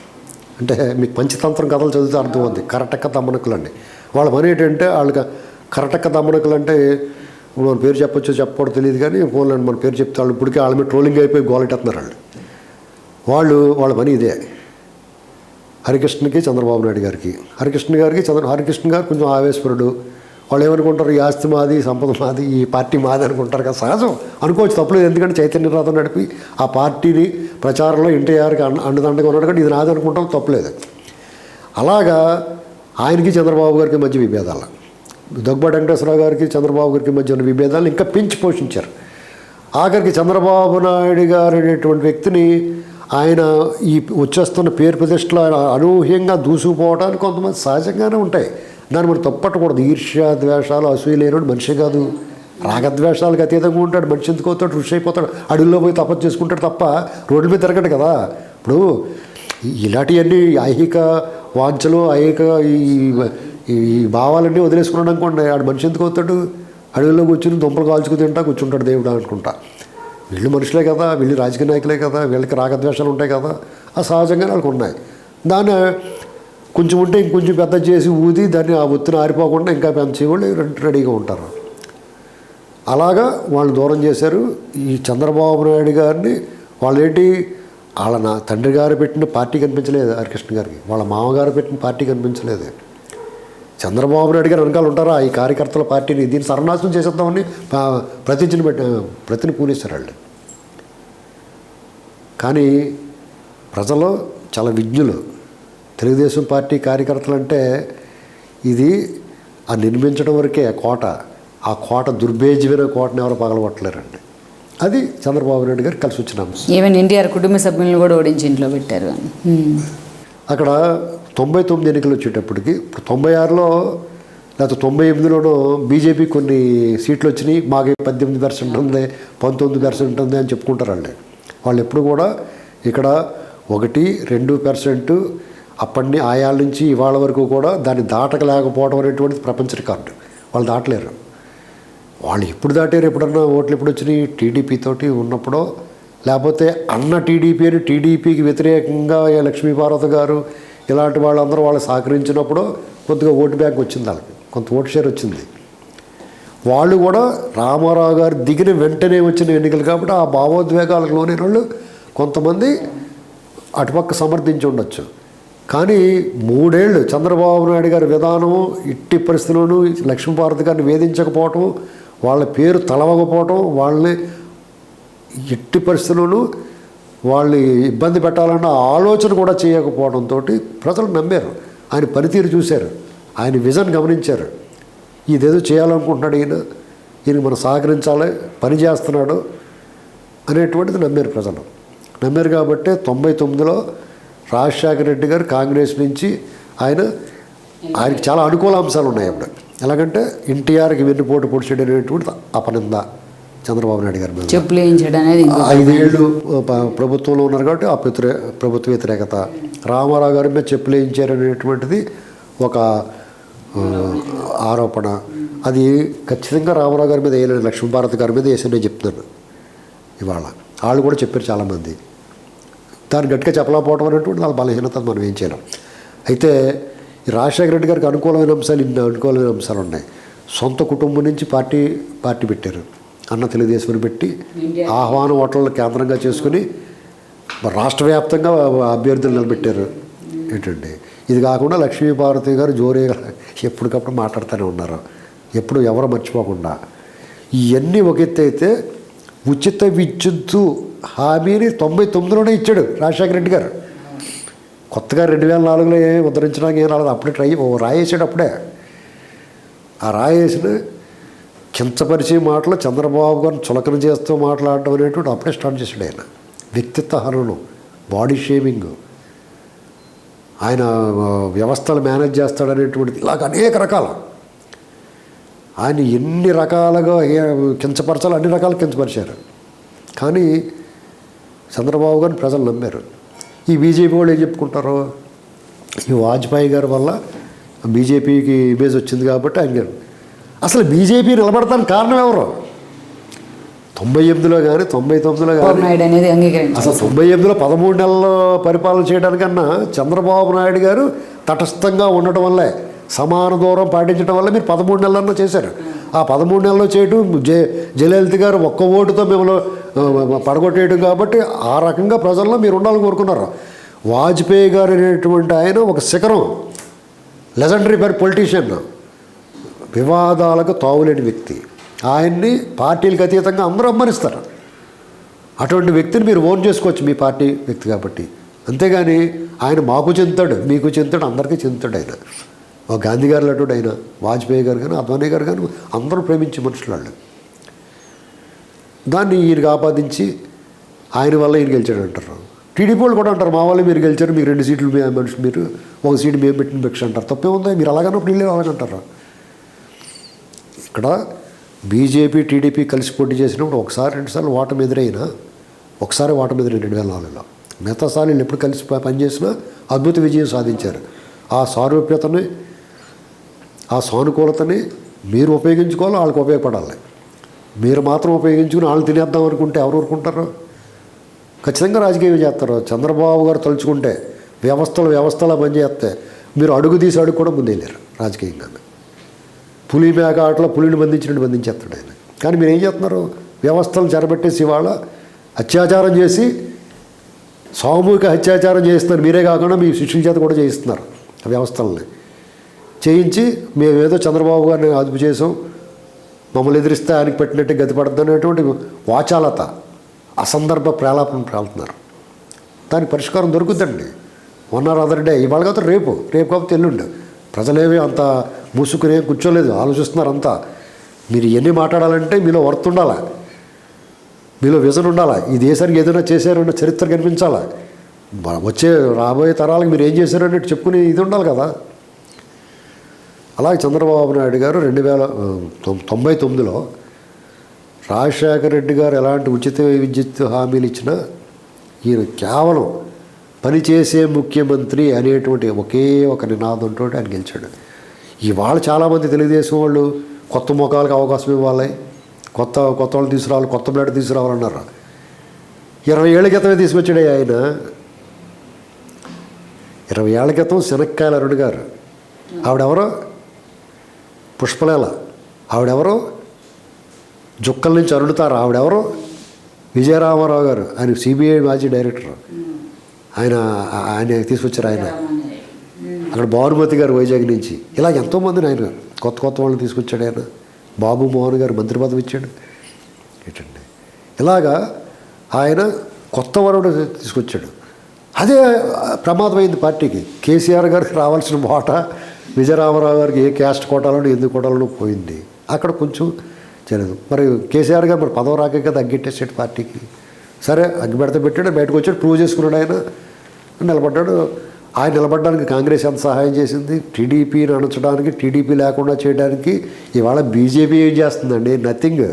అంటే మీకు పంచతంత్రం కథలు చదివితే అర్థమవుతుంది. కరటక్క దమనకులు అండి. వాళ్ళ పని ఏంటంటే, వాళ్ళకి కరటక్క దమనకులు అంటే మన పేరు చెప్పొచ్చో చెప్పకూడదు తెలియదు, కానీ ఫోన్లో మన పేరు చెప్తే వాళ్ళు ఇప్పటికే వాళ్ళ మీద ట్రోలింగ్ అయిపోయి గోలెట్టేస్తున్నారు వాళ్ళ పని ఇదే. హరికృష్ణకి చంద్రబాబు నాయుడు గారికి, హరికృష్ణ గారు కొంచెం ఆవేశపరుడు. వాళ్ళు ఏమనుకుంటారు, ఈ ఆస్తి మాది, సంపద మాది, ఈ పార్టీ మాది అనుకుంటారు కదా. సహజం అనుకోవచ్చు, తప్పలేదు. ఎందుకంటే చైతన్య రథం నడిపి ఆ పార్టీని ప్రచారంలో ఎన్టీఆర్కి అండదండగా ఉన్నాడు కానీ ఇది నాది అనుకుంటాం, తప్పలేదు. అలాగా ఆయనకి చంద్రబాబు గారికి మధ్య విభేదాలు, దగ్గుబాటి వెంకటేశ్వరరావు గారికి చంద్రబాబు గారికి మధ్య ఉన్న విభేదాలు ఇంకా పెంచి పోషించారు. ఆఖరికి చంద్రబాబు నాయుడు గారు అనేటువంటి వ్యక్తిని ఆయన ఈ వచ్చేస్తున్న పేరు ప్రతిష్టలో అనూహ్యంగా దూసుకుపోవడానికి కొంతమంది సహజంగానే ఉంటాయి. దాన్ని మనం తప్పట్టకూడదు. ఈర్ష్య ద్వేషాలు అసూయ లేనివాడు మనిషి కాదు. రాగద్వేషాలకు అతీతంగా ఉంటాడు. మనిషి ఎందుకు అవుతాడు, ఋషి అయిపోతాడు, అడవుల్లో పోయి తపస్సు చేసుకుంటాడు తప్ప రోడ్ల మీద తిరగడు కదా. ఇప్పుడు ఇలాంటివన్నీ ఐహిక వాంఛలు, ఐహిక ఈ భావాలన్నీ వదిలేసుకున్నాడు అనుకోండి, ఆడు మనిషి ఎందుకు అవుతాడు? అడవుల్లో కూర్చుని దుంపలు కాల్చుకు తింటా కూర్చుంటాడు దేవుడు అనుకుంటా. వీళ్ళు మనుషులే కదా, వీళ్ళు రాజకీయ నాయకులే కదా, వీళ్ళకి రాగద్వేషాలు ఉంటాయి కదా, ఆ సహజంగానే వాళ్ళకి ఉన్నాయి. దాన్ని కొంచెం ఉంటే ఇంకొంచెం పెద్ద చేసి ఊది దాన్ని ఆ ఒత్తిని ఆరిపోకుండా ఇంకా పెంచేవాళ్ళు రెడీగా ఉంటారు. అలాగా వాళ్ళు దూరం చేశారు. ఈ చంద్రబాబు నాయుడు గారిని వాళ్ళేంటి, నా తండ్రి గారు పెట్టిన పార్టీ కనిపించలేదు హరికృష్ణ గారికి, వాళ్ళ మామగారు పెట్టిన పార్టీ కనిపించలేదు. చంద్రబాబు నాయుడు గారు వెనకాల ఉంటారా ఈ కార్యకర్తల పార్టీని దీన్ని సర్వనాశనం చేసేద్దామని ప్రతిని పూనేశారు వాళ్ళు. కానీ ప్రజలు చాలా విజ్ఞులు. తెలుగుదేశం పార్టీ కార్యకర్తలు అంటే ఇది నిర్మించడం వరకే కోట, ఆ కోట దుర్భేద్యమైన కోటను ఎవరు పగలగొట్టలేరండి. అది చంద్రబాబు నాయుడు గారు కలిసి వచ్చిన అంశం. ఈవెన్ ఎన్టీఆర్ కుటుంబ సభ్యులను కూడా ఓడించి ఇంట్లో పెట్టారు. అక్కడ 99 ఎన్నికలు వచ్చేటప్పటికి ఇప్పుడు 96లో లేకపోతే 98లోనో బీజేపీ కొన్ని సీట్లు వచ్చినాయి, మాకు 18% ఉంది, 19% ఉంది అని చెప్పుకుంటారు వాళ్ళు. వాళ్ళు ఎప్పుడు కూడా ఇక్కడ 1-2% అప్పటి ఆయాల నుంచి ఇవాళ వరకు కూడా దాన్ని దాటకలేకపోవడం అనేటువంటిది ప్రపంచ రికార్డు. వాళ్ళు దాటలేరు. వాళ్ళు ఎప్పుడు దాటారు, ఎప్పుడన్నా ఓట్లు ఎప్పుడు వచ్చినాయి, టీడీపీ తోటి ఉన్నప్పుడో, లేకపోతే అన్న టీడీపీ అని టీడీపీకి వ్యతిరేకంగా లక్ష్మీపార్వతి గారు ఇలాంటి వాళ్ళందరూ వాళ్ళు సహకరించినప్పుడు కొద్దిగా ఓటు బ్యాంక్ వచ్చింది, వాళ్ళకి కొంత ఓటు షేర్ వచ్చింది. వాళ్ళు కూడా రామారావు గారు దిగిన వెంటనే వచ్చిన ఎన్నికలు కాబట్టి ఆ భావోద్వేగాలకు లోనైన వాళ్ళు కొంతమంది అటుపక్క సమర్థించి ఉండొచ్చు. కానీ 3 ఏళ్ళు చంద్రబాబు నాయుడు గారి విధానం ఇట్టి పరిస్థితుల్లోనూ లక్ష్మీపార్వతి గారిని వేధించకపోవటం, వాళ్ళ పేరు తలవకపోవటం, వాళ్ళని ఎట్టి పరిస్థితుల్లోనూ వాళ్ళని ఇబ్బంది పెట్టాలన్న ఆలోచన కూడా చేయకపోవడంతో ప్రజలు నమ్మారు. ఆయన పనితీరు చూశారు, ఆయన విజన్ గమనించారు. ఇదేదో చేయాలనుకుంటున్నాడు ఈయన మనం సహకరించాలి, పని చేస్తున్నాడు అనేటువంటిది నమ్మారు ప్రజలు. నమ్మారు కాబట్టి 99లో రాజశేఖర రెడ్డి గారు కాంగ్రెస్ నుంచి ఆయనకి చాలా అనుకూల అంశాలు ఉన్నాయి. అప్పుడు ఎలాగంటే ఎన్టీఆర్కి వెన్నుపోటు పొడిచాడు అనేటువంటిది అపనింద చంద్రబాబు నాయుడు గారి మీద. చెప్పులు వేయించడం అనేది 5 ఏళ్ళు ప్రభుత్వంలో ఉన్నారు కాబట్టి ఆ ప్రభుత్వ వ్యతిరేకత, రామారావు గారి మీద చెప్పులు వేయించారు అనేటువంటిది ఒక ఆరోపణ. అది ఖచ్చితంగా రామారావు గారి మీద వేయలేదు, లక్ష్మీపార్వతి గారి మీద వేసి నేను చెప్తున్నాను. ఇవాళ వాళ్ళు కూడా చెప్పారు చాలామంది. దాన్ని గట్టిగా చెప్పలేకపోవడం అనేటువంటి వాళ్ళ బలహీనత మనం ఏం చేయలేం. అయితే ఈ రాజశేఖర రెడ్డి గారికి అనుకూలమైన అంశాలు, ఇన్ని అనుకూలమైన అంశాలు ఉన్నాయి. సొంత కుటుంబం నుంచి పార్టీ పెట్టారు, అన్న తెలుగుదేశం పెట్టి ఆహ్వాన ఓట్లను కేంద్రంగా చేసుకుని రాష్ట్ర వ్యాప్తంగా అభ్యర్థులు నిలబెట్టారు. ఏంటండి ఇది కాకుండా లక్ష్మీపార్వతి గారు జోరేగా ఎప్పటికప్పుడు మాట్లాడుతూనే ఉన్నారు, ఎప్పుడు ఎవరు మర్చిపోకుండా. ఇవన్నీ ఒక ఎత్తు అయితే ఉచిత విద్యుత్తు హామీని 99లోనే ఇచ్చాడు రాజశేఖర రెడ్డి గారు. కొత్తగా 2004లో ఉద్ధరించడానికి ఏం రాలేదు, అప్పుడే రాయేసాడు. అప్పుడే ఆ రాయేసిన కించపరిచే మాటలు చంద్రబాబు గారిని చులకన చేస్తూ మాట్లాడడం అనేటువంటి అప్పుడే స్టార్ట్ చేశాడు. ఆయన వ్యక్తిత్వ హననం, బాడీ షేమింగ్, ఆయన వ్యవస్థలు మేనేజ్ చేస్తాడనేటువంటిది, ఇలాగ అనేక రకాలు ఆయన ఎన్ని రకాలుగా కించపరచాలో అన్ని రకాలు కించపరిచారు. కానీ చంద్రబాబు గారిని ప్రజలు నమ్మారు. ఈ బీజేపీ వాళ్ళు ఏం చెప్పుకుంటారు, ఈ వాజ్పేయి గారి వల్ల బీజేపీకి ఇమేజ్ వచ్చింది కాబట్టి ఆయన. అసలు బీజేపీ నిలబడతానికి కారణం ఎవరు? 98లో కానీ 99లో కానీ అసలు 98లో 13 నెలలు పరిపాలన చేయడానికన్నా చంద్రబాబు నాయుడు గారు తటస్థంగా ఉండటం వల్లే, సమాన దూరం పాటించడం వల్ల మీరు 13 నెలలన్నా చేశారు. ఆ 13 నెలల్లో చేయడం జయలలిత గారు ఒక్క ఓటుతో మిమ్మల్ని పడగొట్టేయడం కాబట్టి ఆ రకంగా ప్రజల్లో మీరు ఉండాలని కోరుకున్నారు. వాజ్పేయి గారు అనేటువంటి ఆయన ఒక శిఖరం, లెజెండరీ పొలిటీషియన్, వివాదాలకు తావులేని వ్యక్తి. ఆయన్ని పార్టీలకు అతీతంగా అందరూ అభిమానిస్తారు. అటువంటి వ్యక్తిని మీరు ఓన్ చేసుకోవచ్చు మీ పార్టీ వ్యక్తి కాబట్టి. అంతేగాని ఆయన మాకు చెందుతాడు, మీకు చెందుతాడు, అందరికీ చెందుతాడు. ఆయన ఒక గాంధీ గారు అటువంటి ఆయన, వాజ్పేయి గారు కానీ అద్వానీ గారు కానీ అందరూ ప్రేమించే మనుషులు వాళ్ళు. దాన్ని ఈయనకి ఆపాదించి ఆయన వల్ల ఈయన గెలిచాడు అంటారు. టీడీపీ వాళ్ళు కూడా అంటారు, మా వల్ల మీరు గెలిచారు, మీకు 2 సీట్లు మనుషులు, మీరు 1 సీటు మేము పెట్టిన భిక్ష అంటారు. తప్పే ఉందా? మీరు అలాగన్నప్పుడు వీళ్ళే అలాగంటారు. ఇక్కడ బీజేపీ టీడీపీ కలిసి పోటీ చేసినప్పుడు 1-2 సార్లు ఓటమి ఎదురైనా, ఒకసారి ఓటమి ఎదురైన 2004లో. మిగతా సార్లు వీళ్ళు ఎప్పుడు కలిసి పనిచేసినా అద్భుత విజయం సాధించారు. ఆ సారూప్యతని, ఆ సానుకూలతని మీరు ఉపయోగించుకోవాలి, వాళ్ళకి ఉపయోగపడాలి. మీరు మాత్రం ఉపయోగించుకుని వాళ్ళు తినేద్దాం అనుకుంటే ఎవరు ఊరుకుంటారు? ఖచ్చితంగా రాజకీయం చేస్తారు. చంద్రబాబు గారు తలుచుకుంటే వ్యవస్థలా పనిచేస్తే మీరు అడుగు తీసి అడుగు కూడా ముందేలేరు రాజకీయంగా. పులి మేక ఆటలో పులిని బంధించినట్టు బంధించేస్తాడు ఆయన. కానీ మీరు ఏం చేస్తున్నారు? వ్యవస్థలు చెరబెట్టేసి వాళ్ళ అత్యాచారం చేసి సామూహిక అత్యాచారం చేస్తున్నారు. మీరే కాకుండా మీ శిష్యుల చేత కూడా చేయిస్తున్నారు ఆ వ్యవస్థలని. చేయించి మేము ఏదో చంద్రబాబు గారిని అదుపు చేసాం, మమ్మల్ని ఎదిరిస్తే ఆయనకి పెట్టినట్టు గతి పడుతుంది అనేటువంటి వాచాలత, అసందర్భ ప్రేలాపన ప్రాలుతున్నారు. దానికి పరిష్కారం దొరుకుతుందండి. 1 or other డే, ఇవాళ కాదు రేపు కాకపోతే ఎల్లుండి. ప్రజలేవి అంత మూసుకునే కూర్చోలేదు, ఆలోచిస్తున్నారు అంతా. మీరు ఇవన్నీ మాట్లాడాలంటే మీలో వర్త్ ఉండాలా, మీలో విజన్ ఉండాలా, ఈ దేశానికి ఏదైనా చేశారన్న చరిత్ర కనిపించాలా, వచ్చే రాబోయే తరాలకు మీరు ఏం చేశారన్నట్టు చెప్పుకుని ఇది ఉండాలి కదా. అలాగే చంద్రబాబు నాయుడు గారు 1999లో రాజశేఖర రెడ్డి గారు ఎలాంటి ఉచిత విద్యుత్ హామీలు ఇచ్చినా ఈయన కేవలం పనిచేసే ముఖ్యమంత్రి అనేటువంటి ఒకే ఒక నినాదంతో ఆయన గెలిచాడు. ఇవాళ చాలామంది తెలుగుదేశం వాళ్ళు కొత్త ముఖాలకు అవకాశం ఇవ్వాలి, కొత్త వాళ్ళు తీసుకురావాలి, కొత్త బ్లడ్ తీసుకురావాలన్నారు. 20 ఏళ్ల క్రితమే తీసుకొచ్చాడు ఆయన. 20 ఏళ్ల క్రితం శనక్కాయల అరుణ్ గారు, ఆవిడెవరో పుష్పలేల, ఆవిడెవరో జుక్కల నుంచి అరుణుతారు, ఆవిడెవరో విజయరామారావు గారు, ఆయన సిబిఐ మాజీ డైరెక్టర్, ఆయన తీసుకొచ్చారు. ఆయన అక్కడ భానుమతి గారు వైజాగ్ నుంచి, ఇలా ఎంతోమందిని ఆయన కొత్త వాళ్ళని తీసుకొచ్చాడు. ఆయన బాబు మోహన్ గారు మంత్రి పదవి ఇచ్చాడు. ఏంటండి ఇలాగా ఆయన కొత్త వరుడు తీసుకొచ్చాడు. అదే ప్రమాదమైంది పార్టీకి. కేసీఆర్ గారికి రావాల్సిన వాటా విజయరామారావు గారికి ఏ క్యాస్ట్ కోటాలను ఎందుకు కోటాలను పోయింది. అక్కడ కొంచెం చేయలేదు. మరి కేసీఆర్ గారు మరి పదవి రాకే కదా అగ్గిట్టేసాడు పార్టీకి. సరే అగ్గిపెడత పెట్టాడు, బయటకు వచ్చాడు, ప్రూవ్ చేసుకున్నాడు, ఆయన నిలబడ్డాడు. ఆయన నిలబడడానికి కాంగ్రెస్ ఎంత సహాయం చేసింది, టీడీపీని అణచడానికి, టీడీపీ లేకుండా చేయడానికి. ఇవాళ బీజేపీ ఏం చేస్తుందండి? నథింగ్.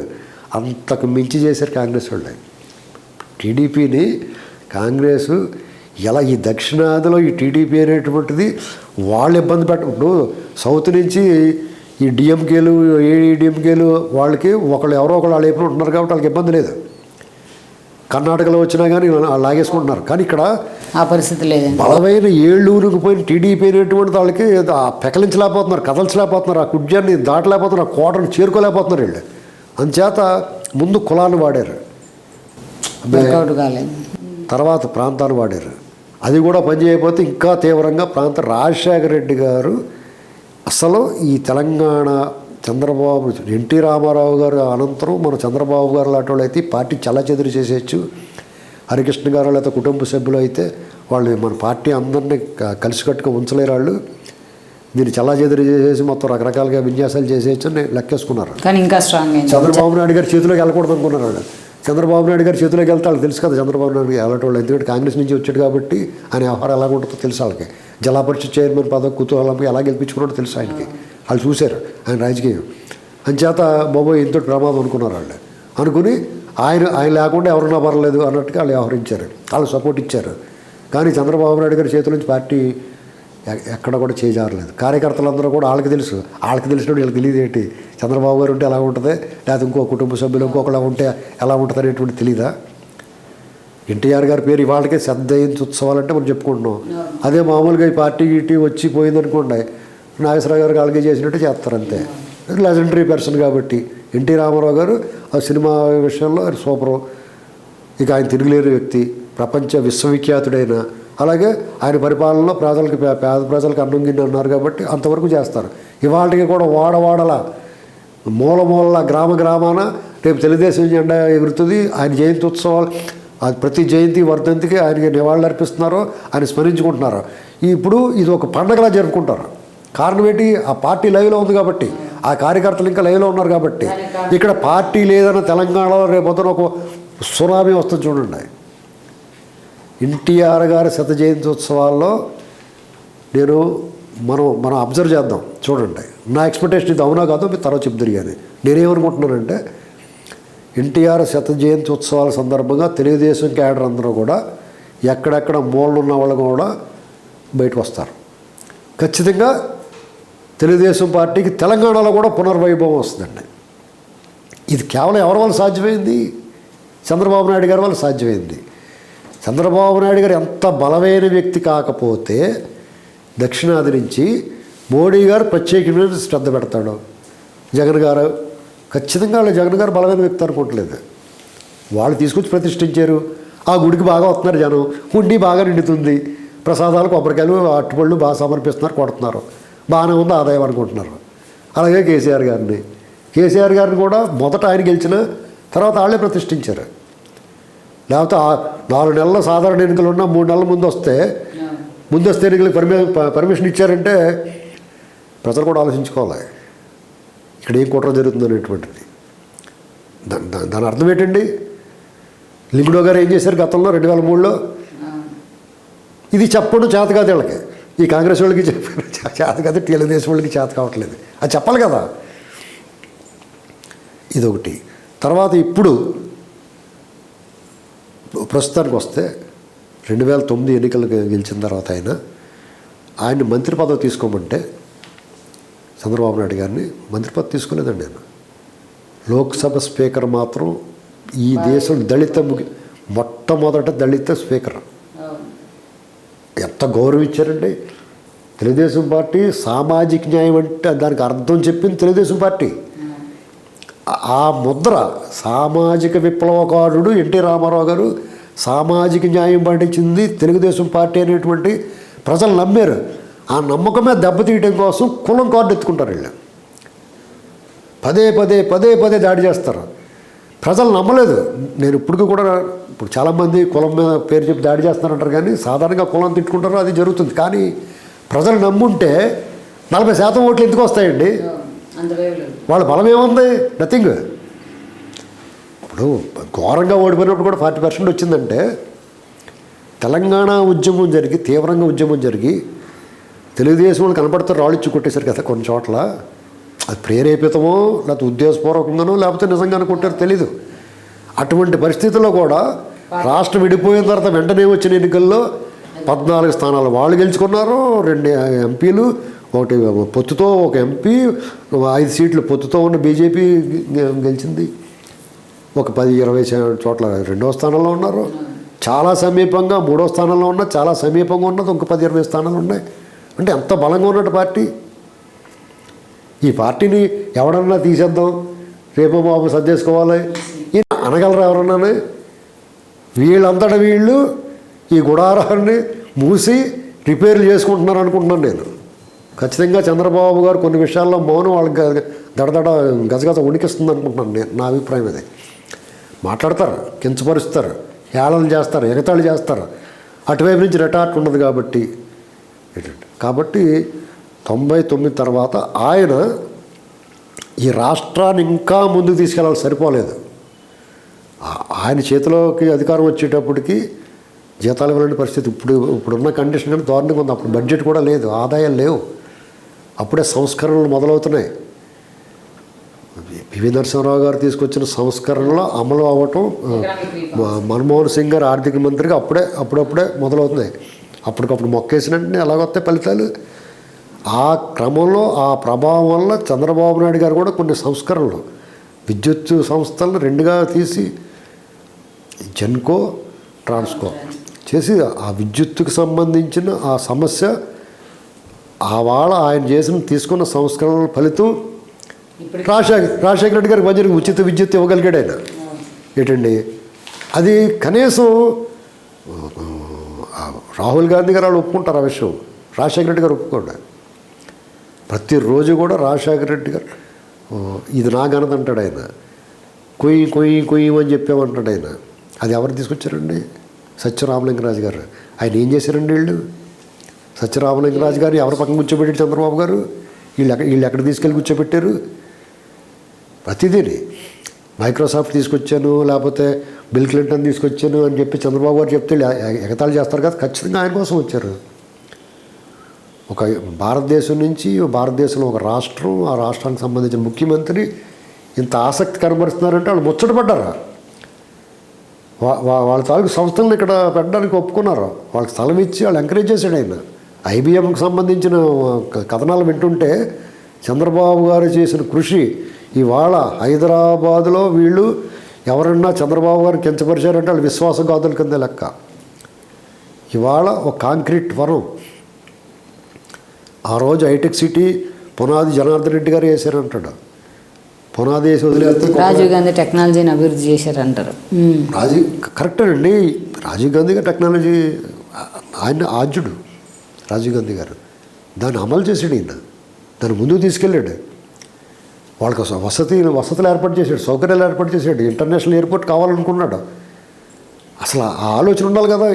అంతకు మించి చేశారు కాంగ్రెస్ వాళ్ళు. టీడీపీని కాంగ్రెస్ ఎలా ఈ దక్షిణాదిలో ఈ టీడీపీ అనేటువంటిది వాళ్ళు ఇబ్బంది ఇప్పుడు సౌత్ నుంచి ఈ డిఎంకేలు ఏడీఎంకేలు వాళ్ళకి ఎవరో ఒకళ్ళు వాళ్ళ వైపున ఉంటున్నారు కాబట్టి వాళ్ళకి ఇబ్బంది లేదు. కర్ణాటకలో వచ్చినా కానీ లాగేసుకుంటున్నారు. కానీ ఇక్కడ ఆ పరిస్థితి లేదు. బలమైన ఏళ్ళూరుకు పోయిన టీడీపీ అనేటువంటి వాళ్ళకి పెకలించలేకపోతున్నారు, కదల్చలేకపోతున్నారు, ఆ కుడ్యాన్ని దాటలేకపోతున్నారు, ఆ కోటను చేరుకోలేకపోతున్నారు వీళ్ళు. అందుచేత ముందు కులాన్ని వాడారు, తర్వాత ప్రాంతాన్ని వాడారు. అది కూడా పనిచేయకపోతే ఇంకా తీవ్రంగా రాజశేఖర రెడ్డి గారు అసలు ఈ తెలంగాణ చంద్రబాబు ఎన్టీ రామారావు గారు అనంతరం మన చంద్రబాబు గారు లాంటి వాళ్ళు అయితే పార్టీ చల్లచెదురు చేసేయచ్చు. హరికృష్ణ గారు లేకపోతే కుటుంబ సభ్యులు అయితే వాళ్ళు మన పార్టీ అందరినీ కలిసికట్టుగా ఉంచలేరు. వాళ్ళు దీన్ని చల్లచెదురు చేసేసి మొత్తం రకరకాలుగా విన్యాసాలు చేసేయచ్చు అని లెక్కేసుకున్నారు. కానీ ఇంకా స్ట్రాంగ్ చంద్రబాబు నాయుడు గారి చేతిలోకి వెళ్ళకూడదు అనుకున్నారు వాళ్ళు. చంద్రబాబు నాయుడు గారి చేతిలోకి వెళ్తే వాళ్ళకి తెలుసు కదా చంద్రబాబు నాయుడు వెళ్ళటోళ్ళు. ఎందుకంటే కాంగ్రెస్ నుంచి వచ్చాడు కాబట్టి ఆయన వ్యవహారం ఎలా ఉంటుందో తెలుసు వాళ్ళకి. జిల్లా పరిషత్ చైర్మన్ పదవి కుతూహలం ఎలా గెలిపించుకున్నాడో తెలుసు ఆయనకి. వాళ్ళు చూశారు ఆయన రాజకీయం. అంచేత బాబోయ్ ఇంతటి ప్రమాదం అనుకున్నారు వాళ్ళు. అనుకుని ఆయన లేకుండా ఎవరున్నా పర్లేదు అన్నట్టుగా వాళ్ళు వ్యవహరించారు, వాళ్ళు సపోర్ట్ ఇచ్చారు. కానీ చంద్రబాబు నాయుడు గారి చేతుల నుంచి పార్టీ ఎక్కడ కూడా చేజారలేదు. కార్యకర్తలందరూ కూడా వాళ్ళకి తెలిసినట్టు వీళ్ళకి తెలియదు ఏంటి చంద్రబాబు గారు ఉంటే ఎలా ఉంటుంది, లేకపోతే ఇంకో కుటుంబ సభ్యులు ఇంకొకలా ఉంటే ఎలా ఉంటుంది అనేటువంటి తెలీదా. ఎన్టీఆర్ గారి పేరు ఇవాళకే శ్రద్ధ ఉత్సవాలంటే మనం చెప్పుకుంటున్నాం. అదే మామూలుగా ఈ పార్టీ వచ్చి పోయిందనుకోండి, నాగేశ్వరరావు గారు అలాగే చేసినట్టు చేస్తారు అంతే. లెజెండరీ పర్సన్ కాబట్టి ఎన్టీ రామారావు గారు ఆ సినిమా విషయంలో సూపరు. ఇక ఆయన తిరుగులేని వ్యక్తి, ప్రపంచ విశ్వవిఖ్యాతుడైన. అలాగే ఆయన పరిపాలనలో పేద ప్రజలకు అన్నం గిన్నె అన్నారు కాబట్టి అంతవరకు చేస్తారు. ఇవాళకి కూడా వాడవాడల మూల గ్రామాన రేపు తెలుగుదేశం జెండా ఎగురుతుంది. ఆయన జయంతి ఉత్సవాలు అది ప్రతి జయంతి వర్ధంతికి ఆయనకి నివాళులు అర్పిస్తున్నారు, ఆయన స్మరించుకుంటున్నారు. ఇప్పుడు ఇది ఒక పండగలా జరుపుకుంటారు. కారణం ఏంటి? ఆ పార్టీ లైవ్లో ఉంది కాబట్టి, ఆ కార్యకర్తలు ఇంకా లైవ్లో ఉన్నారు కాబట్టి. ఇక్కడ పార్టీ లేదన్న తెలంగాణలో రేపొద్దున ఒక సునామీ వస్తుంది చూడండి. ఎన్టీఆర్ గారి 100వ జయంతి ఉత్సవాల్లో మనం అబ్జర్వ్ చేద్దాం చూడండి. నా ఎక్స్పెక్టేషన్ ఇది అవునా కాదో మీరు తర్వాత చెప్తారు. కానీ నేనేమనుకుంటున్నానంటే ఎన్టీఆర్ 100వ జయంతి ఉత్సవాల సందర్భంగా తెలుగుదేశం క్యాడర్ అందరూ కూడా ఎక్కడెక్కడ మూలలు ఉన్న వాళ్ళు కూడా బయటకు వస్తారు. ఖచ్చితంగా తెలుగుదేశం పార్టీకి తెలంగాణలో కూడా పునర్వైభవం వస్తుందండి. ఇది కేవలం ఎవరి వల్ల సాధ్యమైంది? చంద్రబాబు నాయుడు గారి వల్ల సాధ్యమైంది. చంద్రబాబు నాయుడు గారు ఎంత బలమైన వ్యక్తి కాకపోతే దక్షిణాది నుంచి మోడీ గారు ప్రత్యేకమైన శ్రద్ధ పెడతాడు. జగన్ గారు ఖచ్చితంగా వాళ్ళు జగన్ గారు బలమైన వ్యక్తి అనుకోవట్లేదు. వాళ్ళు తీసుకొచ్చి ప్రతిష్ఠించారు. ఆ గుడికి బాగా వస్తున్నారు జనం, హుండీ బాగా నిండుతుంది, ప్రసాదాలు కొబ్బరికాయలు అట్టుపళ్ళు బాగా సమర్పిస్తున్నారు, కొడుతున్నారు, బాగానే ఉంది ఆదాయం అనుకుంటున్నారు. అలాగే కేసీఆర్ గారిని కూడా మొదట ఆయన గెలిచిన తర్వాత వాళ్ళే ప్రతిష్ఠించారు. లేకపోతే 4 నెలల సాధారణ ఎన్నికలు ఉన్నా 3 నెలల ముందస్తు ఎన్నికలకు పర్మిషన్ ఇచ్చారంటే ప్రజలు కూడా ఆలోచించుకోవాలి. ఇక్కడ ఏం కుట్ర జరుగుతుంది అనేటువంటిది. దాని అర్థం ఏంటండి? లింగుడో గారు ఏం చేశారు గతంలో 2003లో? ఇది చెప్పడం చేత కాదు వీళ్ళకి. ఈ కాంగ్రెస్ వాళ్ళకి చెప్పారు చేత కాదు, తెలుగుదేశం వాళ్ళకి చేత కావట్లేదు. అది చెప్పాలి కదా. ఇదొకటి. తర్వాత ఇప్పుడు ప్రస్తుతానికి వస్తే 2009 ఎన్నికలు గెలిచిన తర్వాత ఆయన మంత్రి పదవి తీసుకోమంటే చంద్రబాబు నాయుడు గారిని మంత్రి పదవి తీసుకోలేదండి నేను. లోక్సభ స్పీకర్ మాత్రం ఈ దేశం మొట్టమొదట దళిత స్పీకర్. ఎంత గౌరవించారండి. తెలుగుదేశం పార్టీ సామాజిక న్యాయం అంటే దానికి అర్థం చెప్పింది తెలుగుదేశం పార్టీ. ఆ ముద్ర సామాజిక విప్లవకారుడు ఎన్టీ రామారావు గారు సామాజిక న్యాయం పాటించింది తెలుగుదేశం పార్టీ అనేటువంటి ప్రజలు నమ్మారు. ఆ నమ్మకమే దెబ్బతీయడం కోసం కులం కార్డు ఎత్తుకుంటారు వీళ్ళు. పదే పదే పదే పదే దాడి చేస్తారు. ప్రజలు నమ్మలేదు. నేను ఇప్పుడు చాలామంది కులం మీద పేరు చెప్పి దాడి చేస్తున్నారంటారు, కానీ సాధారణంగా కులం తిట్టుకుంటారు, అది జరుగుతుంది. కానీ ప్రజలు నమ్ముంటే 40% ఓట్లు ఎందుకు వస్తాయండి? వాళ్ళ బలం ఏముంది? నథింగ్. ఇప్పుడు ఘోరంగా ఓడిపోయినప్పుడు కూడా 40% వచ్చిందంటే తెలంగాణ ఉద్యమం జరిగి తీవ్రంగా ఉద్యమం జరిగి తెలుగుదేశం వాళ్ళు కనపడుతూ రాళ్ళిచ్చి కొట్టేశారు కదా కొన్ని చోట్ల. అది ప్రేరేపితమో లేకపోతే ఉద్దేశపూర్వకంగానో లేకపోతే నిజంగానే కొట్టారో తెలీదు. అటువంటి పరిస్థితుల్లో కూడా రాష్ట్రం విడిపోయిన తర్వాత వెంటనే వచ్చిన ఎన్నికల్లో 14 స్థానాలు వాళ్ళు గెలుచుకున్నారు. 2 ఎంపీలు, ఒకటి పొత్తుతో ఒక ఎంపీ, 5 సీట్లు పొత్తుతో ఉన్న బీజేపీ గెలిచింది. ఒక 10-20 చోట్ల 2వ స్థానంలో ఉన్నారు. చాలా సమీపంగా 3వ స్థానంలో ఉన్న, చాలా సమీపంగా ఉన్నది ఒక 10-20 స్థానాలు ఉన్నాయి. అంటే ఎంత బలంగా ఉన్నట్టు పార్టీ. ఈ పార్టీని ఎవడన్నా తీసేద్దాం, రేపు బాబు సర్దేసుకోవాలి అనగలరా ఎవరన్నానే? వీళ్ళంతటా వీళ్ళు ఈ గుడారాన్ని మూసి రిపేర్లు చేసుకుంటున్నారు అనుకుంటున్నాను నేను. ఖచ్చితంగా చంద్రబాబు గారు కొన్ని విషయాల్లో మౌనం వాళ్ళకి దడదడ గజగజ ఉనికిస్తుంది అనుకుంటున్నాను నేను. నా అభిప్రాయం అది. మాట్లాడతారు, కించపరుస్తారు, హేళన చేస్తారు, ఎగతాళి చేస్తారు. అటువైపు నుంచి రెటార్ట్ ఉండదు కాబట్టి 99 తర్వాత ఆయన ఈ రాష్ట్రాన్ని ఇంకా ముందుకు తీసుకెళ్ళాలి, సరిపోలేదు. ఆయన చేతిలోకి అధికారం వచ్చేటప్పటికి జీతాలు ఇవ్వాలని పరిస్థితి ఇప్పుడున్న కండిషన్ కానీ దారుణంగా ఉంది. అప్పుడు బడ్జెట్ కూడా లేదు, ఆదాయాలు లేవు. అప్పుడే సంస్కరణలు మొదలవుతున్నాయి. పివి నరసింహారావు గారు తీసుకొచ్చిన సంస్కరణలో అమలు అవ్వటం, మన్మోహన్ సింగ్ గారు ఆర్థిక మంత్రిగా అప్పుడప్పుడే మొదలవుతున్నాయి. అప్పటికప్పుడు మొక్కేసిన వెంటనే ఎలాగొస్తాయి ఫలితాలు. ఆ క్రమంలో ఆ ప్రభావం వల్ల చంద్రబాబు నాయుడు గారు కూడా కొన్ని సంస్కరణలు విద్యుత్ సంస్థలను 2గా తీసి జెన్కో, ట్రాన్స్కో చేసి ఆ విద్యుత్తుకు సంబంధించిన ఆ సమస్య ఆయన తీసుకున్న సంస్కరణల ఫలితం రాజశేఖర రెడ్డి గారికి మంచి ఉచిత విద్యుత్ ఇవ్వగలిగాడు ఆయన. ఏంటండి అది? కనీసం రాహుల్ గాంధీ గారు వాళ్ళు ఒప్పుకుంటారు ఆ విషయం. రాజశేఖర రెడ్డి గారు ఒప్పుకోండి. ప్రతిరోజు కూడా రాజశేఖర రెడ్డి గారు ఇది నా ఘనత అంటాడు ఆయన. కొయ్యి అని చెప్పామంటాడు ఆయన. అది ఎవరు తీసుకొచ్చారండి? సత్యరామలింగరాజు గారు. ఆయన ఏం చేశారండి వీళ్ళు? సత్యరామలింగరాజు గారు ఎవరి పక్కన కూర్చోబెట్టారు చంద్రబాబు గారు? వీళ్ళు ఎక్కడ తీసుకెళ్ళి కూర్చోబెట్టారు? ప్రతిదీని మైక్రోసాఫ్ట్ తీసుకొచ్చాను, లేకపోతే బిల్ క్లింటన్ తీసుకొచ్చాను అని చెప్పి చంద్రబాబు గారు చెప్తే ఎగతాళి చేస్తారు కదా. ఖచ్చితంగా ఆయన కోసం వచ్చారు. ఒక భారతదేశంలో ఒక రాష్ట్రం, ఆ రాష్ట్రానికి సంబంధించిన ముఖ్యమంత్రి ఇంత ఆసక్తి కనబరుస్తున్నారంటే వాళ్ళు ముచ్చటపడ్డారు. వాళ్ళ తాలూకు సంస్థలను ఇక్కడ పెట్టడానికి ఒప్పుకున్నారు. వాళ్ళకి స్థలం ఇచ్చి వాళ్ళు ఎంకరేజ్ చేశాడు ఆయన. ఐబిఎంకి సంబంధించిన కథనాలు వింటుంటే చంద్రబాబు గారు చేసిన కృషి ఇవాళ హైదరాబాదులో వీళ్ళు ఎవరన్నా చంద్రబాబు గారు కించపరిచారంటే వాళ్ళు విశ్వాసఘాతుల కింద లెక్క. ఇవాళ ఒక కాంక్రీట్ వరం. ఆ రోజు హైటెక్ సిటీ పునాది జనార్దన్ రెడ్డి గారు వేశారంటాడు. పునాది వేసి వదిలేస్తే రాజీవ్ గాంధీ టెక్నాలజీని అభివృద్ధి చేశారంటారు. కరెక్టేనండి. రాజీవ్ గాంధీ గారు టెక్నాలజీ ఆయన ఆద్యుడు. రాజీవ్ గాంధీ గారు దాన్ని అమలు చేశాడు. ఈయన దాన్ని ముందుకు తీసుకెళ్ళాడు. వాళ్ళకి వసతులు ఏర్పాటు చేశాడు, సౌకర్యాలు ఏర్పాటు చేశాడు. ఇంటర్నేషనల్ ఎయిర్పోర్ట్ కావాలనుకున్నాడు. అసలు ఆ ఆలోచన ఉండాలి కదా.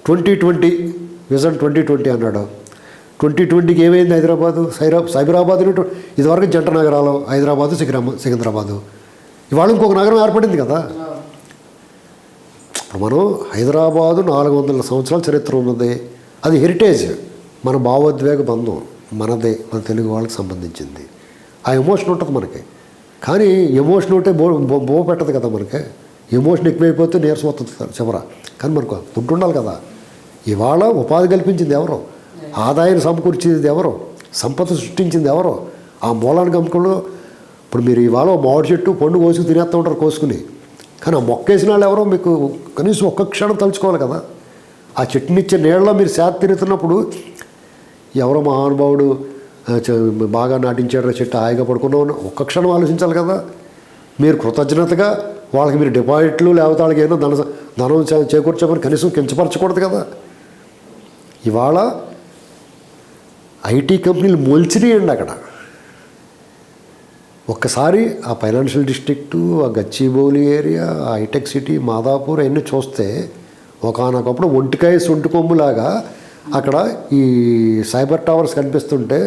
2020 విజన్ 2020 అన్నాడు. 2020కి ఏమైంది హైదరాబాదు సైబరాబాద్ ఇదివరకు జంట నగరాలు హైదరాబాదు సికింద్రాబాదు, ఇవాళ ఇంకొక నగరం ఏర్పడింది కదా. ఇప్పుడు మనం హైదరాబాదు 400 సంవత్సరాల చరిత్ర ఉన్నది, అది హెరిటేజ్, మన భావోద్వేగ బంధం మనదే, మన తెలుగు వాళ్ళకి సంబంధించింది. ఆ ఎమోషన్ ఉంటుంది మనకి. కానీ ఎమోషన్ ఉంటే బో పెట్టదు కదా మనకి. ఎమోషన్ ఎక్కువైపోతే నీరసం వస్తుంది చివర. కానీ మనకు ఫుడ్ ఉండాలి కదా. ఇవాళ ఉపాధి కల్పించింది ఎవరో, ఆదాయాన్ని సమకూర్చేది ఎవరో, సంపద సృష్టించింది ఎవరో, ఆ మూలానికి అమ్ముకులు. ఇప్పుడు మీరు ఇవాళ మామిడి చెట్టు పండు కోసుకు తినేస్తూ ఉంటారు కోసుకుని, కానీ ఆ మొక్క వేసిన వాళ్ళు ఎవరో మీకు కనీసం ఒక్క క్షణం తలుచుకోవాలి కదా. ఆ చెట్టునిచ్చే నీళ్ళలో మీరు సేద తిరుగుతున్నప్పుడు ఎవరో మహానుభావుడు బాగా నాటించాడు చెట్టు హాయిగా పడుకున్నావు ఒక్క క్షణం ఆలోచించాలి కదా. మీరు కృతజ్ఞతగా వాళ్ళకి మీరు డిపాజిట్లు లేకపోతే వాళ్ళకి ఏదో ధనం చేకూర్చమని కనీసం కించపరచకూడదు కదా. ఇవాళ ఐటీ కంపెనీలు మొలిచినాయండి అక్కడ. ఒక్కసారి ఆ ఫైనాన్షియల్ డిస్ట్రిక్టు, ఆ గచ్చిబౌలి ఏరియా, ఆ హైటెక్ సిటీ, మాదాపూర్ అవన్నీ చూస్తే ఒకనొకప్పుడు ఒంటికాయ సొంటి కొమ్ములాగా అక్కడ ఈ సైబర్ టవర్స్ కనిపిస్తుంటే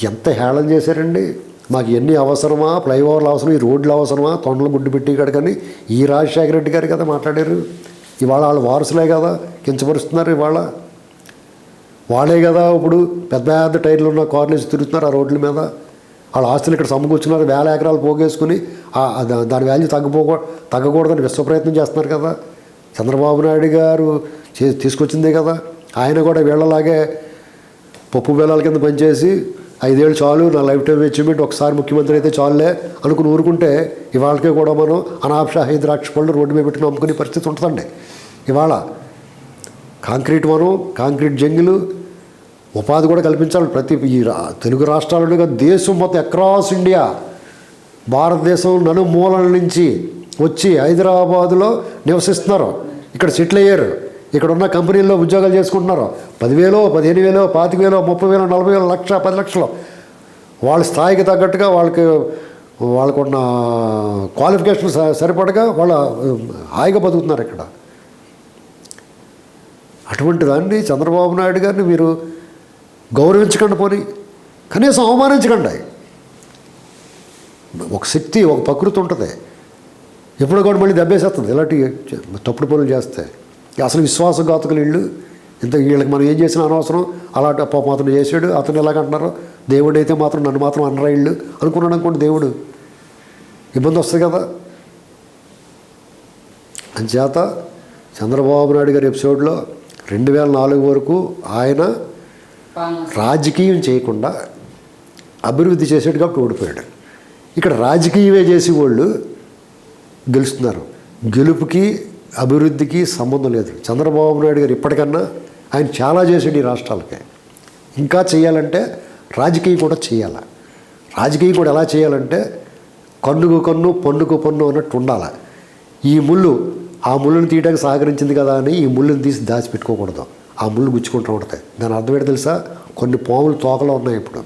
ఎంత హేళన చేశారండి. మాకు ఎన్ని అవసరమా, ఫ్లైఓవర్లు అవసరం, ఈ రోడ్లు అవసరమా, తొండలు గుడ్డు పెట్టి కానీ ఈ రాజశేఖర రెడ్డి గారు కదా మాట్లాడారు. ఇవాళ వాళ్ళు వారసులే కదా కించపరుస్తున్నారు. ఇవాళ వాళ్ళే కదా ఇప్పుడు పెద్ద పెద్ద టైర్లు ఉన్న కార్లు తిరుగుతున్నారు ఆ రోడ్ల మీద. వాళ్ళ ఆస్తులు ఇక్కడ సమకూర్చున్నారు, 1000 ఎకరాలు పోగేసుకుని దాని వాల్యూ తగ్గకూడదని విశ్వప్రయత్నం చేస్తున్నారు కదా. చంద్రబాబు నాయుడు గారు తీసుకొచ్చిందే కదా. ఆయన కూడా వీళ్ళలాగే పప్పు బేలాల కింద పనిచేసి 5 ఏళ్ళు చాలు, నా లైఫ్ టైం అచీవ్మెంట్, ఒకసారి ముఖ్యమంత్రి అయితే చాలులే అనుకుని ఊరుకుంటే ఇవాళకే కూడా మనం అనాప్షాహి ద్రాక్ష పళ్ళు రోడ్డు మీద పెట్టుకుని అమ్ముకునే పరిస్థితి ఉంటుందండి. ఇవాళ కాంక్రీట్ వనం, కాంక్రీట్ జంగిలు, ఉపాధి కూడా కల్పించాలి ప్రతి ఈ తెలుగు రాష్ట్రాలుగా దేశం మొత్తం అక్రాస్ ఇండియా, భారతదేశం నలుమూలల నుంచి వచ్చి హైదరాబాదులో నివసిస్తున్నారు, ఇక్కడ సెటిల్ అయ్యారు, ఇక్కడ ఉన్న కంపెనీల్లో ఉద్యోగాలు చేసుకుంటున్నారు. 10,000, 15,000, 25,000, 30,000, 40,000, 1,00,000, 10 లక్షలు వాళ్ళ స్థాయికి తగ్గట్టుగా వాళ్ళకున్న క్వాలిఫికేషన్ సరిపడగా వాళ్ళ హాయిగా బతుకుతున్నారు ఇక్కడ. అటువంటి దాన్ని చంద్రబాబు నాయుడు గారిని మీరు గౌరవించకండి, పోనీ కనీసం అవమానించకండి. ఒక శక్తి, ఒక ప్రకృతి ఉంటుంది, ఎప్పుడో కూడా మళ్ళీ దెబ్బేసేస్తుంది ఇలాంటి తప్పుడు పనులు చేస్తే. అసలు విశ్వాసఘాతకులు వీళ్ళు. వీళ్ళకి మనం ఏం చేసినా అనవసరం, అలాంటి పాపం అతను చేసాడు, అతను ఎలాగంటున్నారు, దేవుడు అయితే మాత్రం నన్ను మాత్రం అనరా వీళ్ళు అనుకున్నాడు అనుకోండి, దేవుడు ఇబ్బంది వస్తుంది కదా. అంచేత చంద్రబాబు నాయుడు గారి ఎపిసోడ్లో 2004 వరకు ఆయన రాజకీయం చేయకుండా అభివృద్ధి చేసాడు కాబట్టి ఓడిపోయాడు. ఇక్కడ రాజకీయమే చేసి వాళ్ళు గెలుస్తున్నారు. గెలుపుకి అభివృద్ధికి సంబంధం లేదు. చంద్రబాబు నాయుడు గారు ఇప్పటికన్నా ఆయన చాలా చేసాడు ఈ రాష్ట్రాలకి. ఇంకా చేయాలంటే రాజకీయం కూడా చేయాలి. రాజకీయం కూడా ఎలా చేయాలంటే కన్నుకు కన్ను, పన్నుకు పన్ను అన్నట్టు ఉండాలి. ఈ ముళ్ళు ఆ ముళ్ళుని తీయడానికి సహకరించింది కదా అని ఈ ముళ్ళుని తీసి దాచిపెట్టుకోకూడదు. ఆ ముళ్ళు గుచ్చుకుంటూ ఉంటాయి. దాని అర్థం ఏంటో తెలుసా? కొన్ని పాములు తోకలో ఉన్నాయి. ఇప్పుడు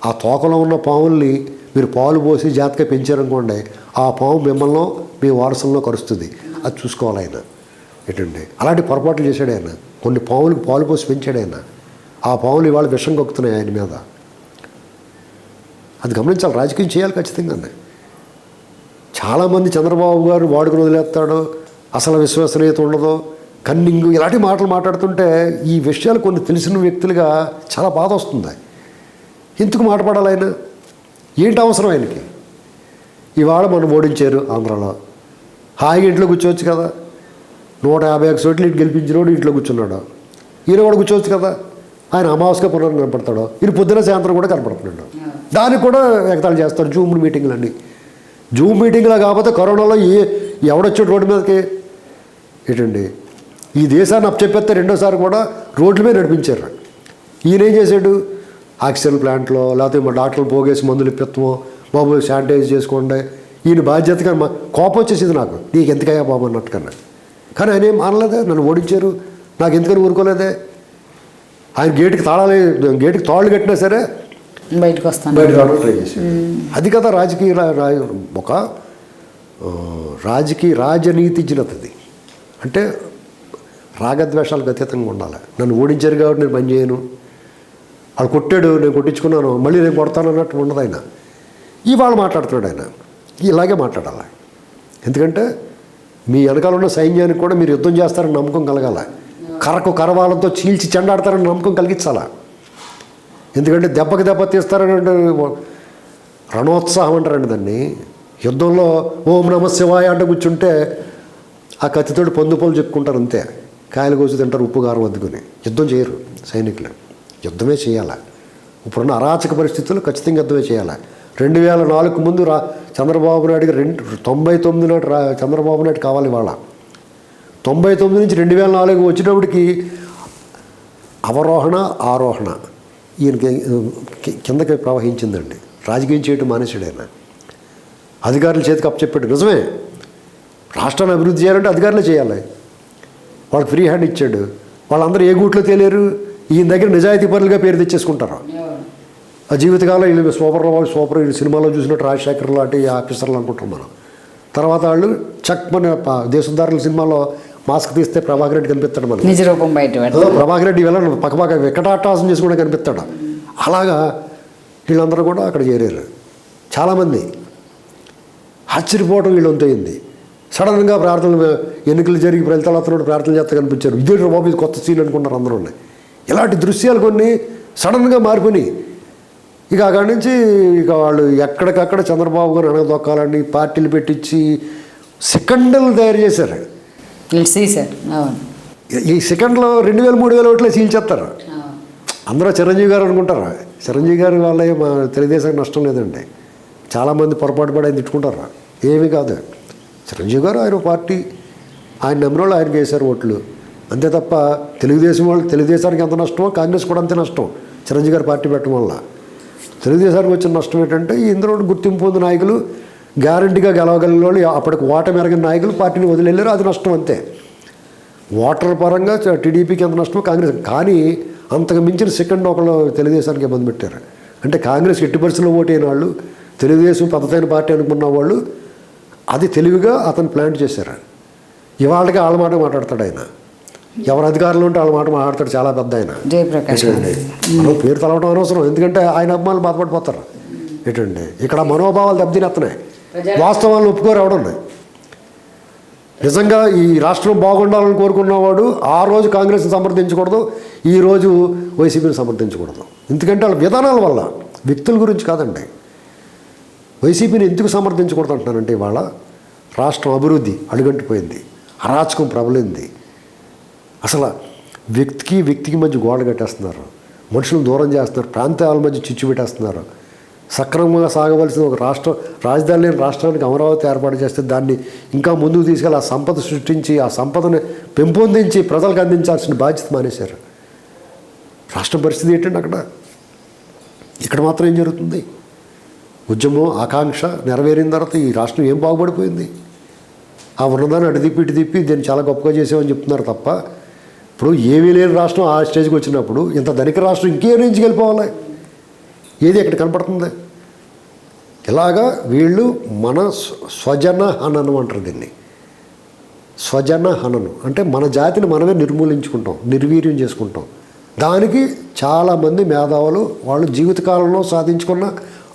ఆ తోకలో ఉన్న పాముల్ని మీరు పాలు పోసి జాగ్రత్తగా పెంచారనుకోండి, ఆ పాము మిమ్మల్ని మీ వారసంలో కరుస్తుంది. అది చూసుకోవాలి ఆయన. ఏంటండి అలాంటి పొరపాట్లు చేశాడు ఆయన. కొన్ని పాములకు పాలు పోసి పెంచాడు ఆయన. ఆ పాములు ఇవాళ విషం కక్కుతున్నాయి ఆయన మీద. అది గమనించాలి. రాజకీయం చేయాలి ఖచ్చితంగా. చాలామంది చంద్రబాబు గారు వాడుకుని వదిలేస్తాడు, అసలు విశ్వసనీయత ఉండదు, కన్నింగ్, ఇలాంటి మాటలు మాట్లాడుతుంటే ఈ విషయాలు కొన్ని తెలిసిన వ్యక్తులుగా చాలా బాధ వస్తుంది. ఎందుకు మాట్లాడాలి ఆయన? ఏంటి అవసరం ఆయనకి? ఇవాళ మనం ఓడించారు ఆంధ్రాలో, హాయిగా ఇంట్లో కూర్చోవచ్చు కదా. 151 సీట్లు ఇటు గెలిపించినోడు ఇంట్లో కూర్చున్నాడు. ఈయన కూడా కూర్చోవచ్చు కదా. ఆయన అమావాస్యగా పునర్ కనపడతాడు, ఈయన పొద్దున సాయంత్రం కూడా కనపడుతున్నాడు. దానికి కూడా ఎగతాళి చేస్తాడు. జూమ్ మీటింగ్లు అన్నీ. జూమ్ మీటింగ్లా కాకపోతే కరోనాలో ఎవడొచ్చాడు రోడ్డు మీదకి? ఏంటండి ఈ దేశాన్ని అప్పచెప్పేస్తే రెండోసారి కూడా రోడ్ల మీద నడిపించారు. ఈయన ఏం చేశాడు? ఆక్సిజన్ ప్లాంట్లో లేకపోతే మా డాక్టర్లు పోగేసి మందులు ఇప్పిస్తామో, బాబు శానిటైజ్ చేసుకోండి, ఈయన బాధ్యతగా కోపం వచ్చేసింది నాకు, నీకు ఎందుకయ్యా బాబు అన్నట్టుకన్నా. కానీ ఆయన ఏం అనలేదే, నన్ను ఓడించారు, నాకు ఎందుకని ఊరుకోలేదే. ఆయన గేటుకి తాళ్ళు కట్టినా సరే బయటకు రావడం ట్రై చేశాడు. అది కదా ఒక రాజనీతిజ్ఞతది. అంటే రాగద్వేషాలకు అతీతంగా ఉండాలి. నన్ను ఓడించారు కాబట్టి నేను పని చేయను, వాళ్ళు కొట్టాడు, నేను కొట్టించుకున్నాను, మళ్ళీ నేను కొడతాను అన్నట్టు ఉండదు ఆయన. ఇవాళ మాట్లాడుతున్నాడు ఆయన, ఇలాగే మాట్లాడాలి. ఎందుకంటే మీ వెనకాల ఉన్న సైన్యానికి కూడా మీరు యుద్ధం చేస్తారని నమ్మకం కలగాల, కరవాళ్ళతో చీల్చి చెండాడతారని నమ్మకం కలిగించాలా. ఎందుకంటే దెబ్బకి దెబ్బ తీస్తారని రణోత్సాహం అంటారండి దాన్ని. యుద్ధంలో ఓం నమ శివాయ అంట కూర్చుంటే ఆ కత్తితోటి పొందుపోలు చెప్పుకుంటారు అంతే, కాయలు కోసి తింటారు ఉప్పు కారం వద్దుకుని. యుద్ధం చేయరు సైనికులు, యుద్ధమే చేయాలి. ఇప్పుడున్న అరాచక పరిస్థితుల్లో ఖచ్చితంగా యుద్ధమే చేయాలి. 2004 ముందు చంద్రబాబు నాయుడు గారు 99 నాటి చంద్రబాబు నాయుడు కావాలి. ఇవాళ 99 నుంచి 2004 వచ్చేటప్పటికి అవరోహణ ఆరోహణ ఈయనకి కిందకి ప్రవహించిందండి. రాజకీయం చేయటం మానేసాడు ఆయన, అధికారుల చేతికి అప్పచెప్పాడు. నిజమే, రాష్ట్రాన్ని అభివృద్ధి చేయాలంటే అధికారులే చేయాలి. వాళ్ళకి ఫ్రీ హ్యాండ్ ఇచ్చాడు. వాళ్ళందరూ ఏ గూట్లో తేలేరు, ఈయన దగ్గర నిజాయితీ పరులుగా పేరు తెచ్చేసుకుంటారు. ఆ జీవితకాలం వీళ్ళు సూపర్ వీళ్ళు సినిమాలో చూసినట్టు రాజశేఖర్ లాంటి ఆఫీసర్లు అనుకుంటాం మనం. తర్వాత వాళ్ళు మన దేశోద్ధారుల సినిమాలో మాస్క్ తీస్తే ప్రభాకర్ రెడ్డి కనిపిస్తాడు మనకి, నిజ రూపం బయట ప్రభాకర్ రెడ్డి వెళ్ళ పక్కపక్క వికటాటాసం చేసి కూడా కనిపిస్తాడు. అలాగా వీళ్ళందరూ కూడా అక్కడ చేరారు. చాలామంది ఆశ్చర్యపోవడం వీళ్ళంతా అయింది. సడన్గా ప్రార్థనలు, ఎన్నికలు జరిగి ఫలితాలు వస్తున్నప్పుడు ప్రార్థనలు చేస్తా కనిపించారు. ఇదే బాబు ఇది కొత్త సీన్ అనుకున్నారు అందరూ. ఇలాంటి దృశ్యాలు కొన్ని సడన్గా మారిపోయి ఇక అక్కడి నుంచి ఇక వాళ్ళు ఎక్కడికక్కడ చంద్రబాబు గారు అనగదొక్కాలని పార్టీలు పెట్టించి సెకండ్లు తయారు చేశారు. ఈ సెకండ్లో 2000-3000 ఓట్లే చీల్చేస్తారు. అందరూ చిరంజీవి గారు అనుకుంటారు. చిరంజీవి గారి వాళ్ళ మా తెలుగుదేశానికి నష్టం లేదండి. చాలామంది పొరపాటు పడి ఆయన తిట్టుకుంటారు. ఏమీ కాదు, చిరంజీవి గారు ఆయన పార్టీ, ఆయన నమ్మిన వాళ్ళు ఆయనకి వేశారు ఓట్లు అంతే తప్ప తెలుగుదేశం వాళ్ళు తెలుగుదేశానికి ఎంత నష్టమో కాంగ్రెస్ కూడా అంతే నష్టం. చిరంజీవి గారు పార్టీ పెట్టడం వల్ల తెలుగుదేశానికి వచ్చిన నష్టం ఏంటంటే ఇందులో గుర్తింపు పొందిన నాయకులు, గ్యారంటీగా గెలవగలిగిన వాళ్ళు, అప్పటికి ఓటమి ఎరగిన నాయకులు పార్టీని వదిలేళ్ళారు. అది నష్టం అంతే. ఓటర్ పరంగా టీడీపీకి ఎంత నష్టమో కాంగ్రెస్, కానీ అంతకు మించిన సెకండ్ ఒకళ్ళు తెలుగుదేశానికి ఇబ్బంది పెట్టారు. అంటే కాంగ్రెస్ ఎట్టి పరిస్థితుల్లో ఓటైన వాళ్ళు, తెలుగుదేశం పద్ధతైన పార్టీ అనుకున్న వాళ్ళు అది తెలివిగా అతను ప్లాన్ చేశారు. ఇవాళకి వాళ్ళ మాట మాట్లాడతాడు ఆయన, ఎవరు అధికారులు ఉంటే వాళ్ళ మాట మాట్లాడతాడు. చాలా పెద్ద ఆయన మనం పేరు తలవడం అనవసరం, ఎందుకంటే ఆయన అభిమానులు బాధపడిపోతారు. ఏంటండి ఇక్కడ మనోభావాలు దెబ్బతినేస్తున్నాయి, వాస్తవాలను ఒప్పుకోరు ఎవడున్నాయి. నిజంగా ఈ రాష్ట్రం బాగుండాలని కోరుకున్నవాడు ఆ రోజు కాంగ్రెస్ని సమర్థించకూడదు, ఈరోజు వైసీపీని సమర్థించకూడదు. ఎందుకంటే వాళ్ళ విధానాల వల్ల, వ్యక్తుల గురించి కాదండి. వైసీపీని ఎందుకు సమర్థించకూడదు అంటున్నానంటే ఇవాళ రాష్ట్రం అభివృద్ధి అడుగంటిపోయింది, అరాచకం ప్రబలింది. అసలు వ్యక్తికి మధ్య గోడ కట్టేస్తున్నారు, మనుషులను దూరం చేస్తున్నారు, ప్రాంతాల మధ్య చిచ్చు పెట్టేస్తున్నారు. సక్రమంగా సాగవలసిన ఒక రాజధాని లేని రాష్ట్రానికి అమరావతి ఏర్పాటు చేస్తే దాన్ని ఇంకా ముందుకు తీసుకెళ్ళి ఆ సంపద సృష్టించి ఆ సంపదను పెంపొందించి ప్రజలకు అందించాల్సిన బాధ్యత మానేశారు. రాష్ట్రం పరిస్థితి ఏంటంటే ఇక్కడ మాత్రం ఏం జరుగుతుంది? ఉద్యమం ఆకాంక్ష నెరవేరిన తర్వాత ఈ రాష్ట్రం ఏం బాగుపడిపోయింది? ఆ ఉన్నదాన్ని అటు తిప్పి దీన్ని చాలా గొప్పగా చేసామని చెప్తున్నారు తప్ప, ఇప్పుడు ఏమీ లేని రాష్ట్రం ఆ స్టేజ్కి వచ్చినప్పుడు ఇంత ధనిక రాష్ట్రం ఇంకే రేంజ్కి వెళ్ళిపోవాలి? ఏది ఎక్కడ కనపడుతుంది? ఇలాగా వీళ్ళు మన స్వజన హననం అంటారు దీన్ని. స్వజన హననం అంటే మన జాతిని మనమే నిర్మూలించుకుంటాం, నిర్వీర్యం చేసుకుంటాం. దానికి చాలామంది మేధావులు వాళ్ళు జీవితకాలంలో సాధించుకున్న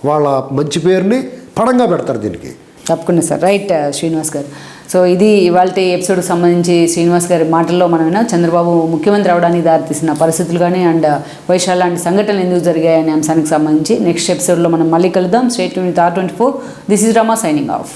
వాళ్ళ మంచి పేరుని పడంగా పెడతారు దీనికి. తప్పకుండా సార్. రైట్ శ్రీనివాస్ గారు. సో ఇది ఇవాళ ఎపిసోడ్కి సంబంధించి శ్రీనివాస్ గారి మాటల్లో మనమైనా చంద్రబాబు ముఖ్యమంత్రి అవడానికి దారితీసిన పరిస్థితులు కానీ అండ్ వైశాల్ లాంటి సంఘటనలు ఎందుకు జరిగాయనే అంశానికి సంబంధించి నెక్స్ట్ ఎపిసోడ్లో మనం మళ్ళీ కలుద్దాం. Stay tune with R24. This is Rama signing off.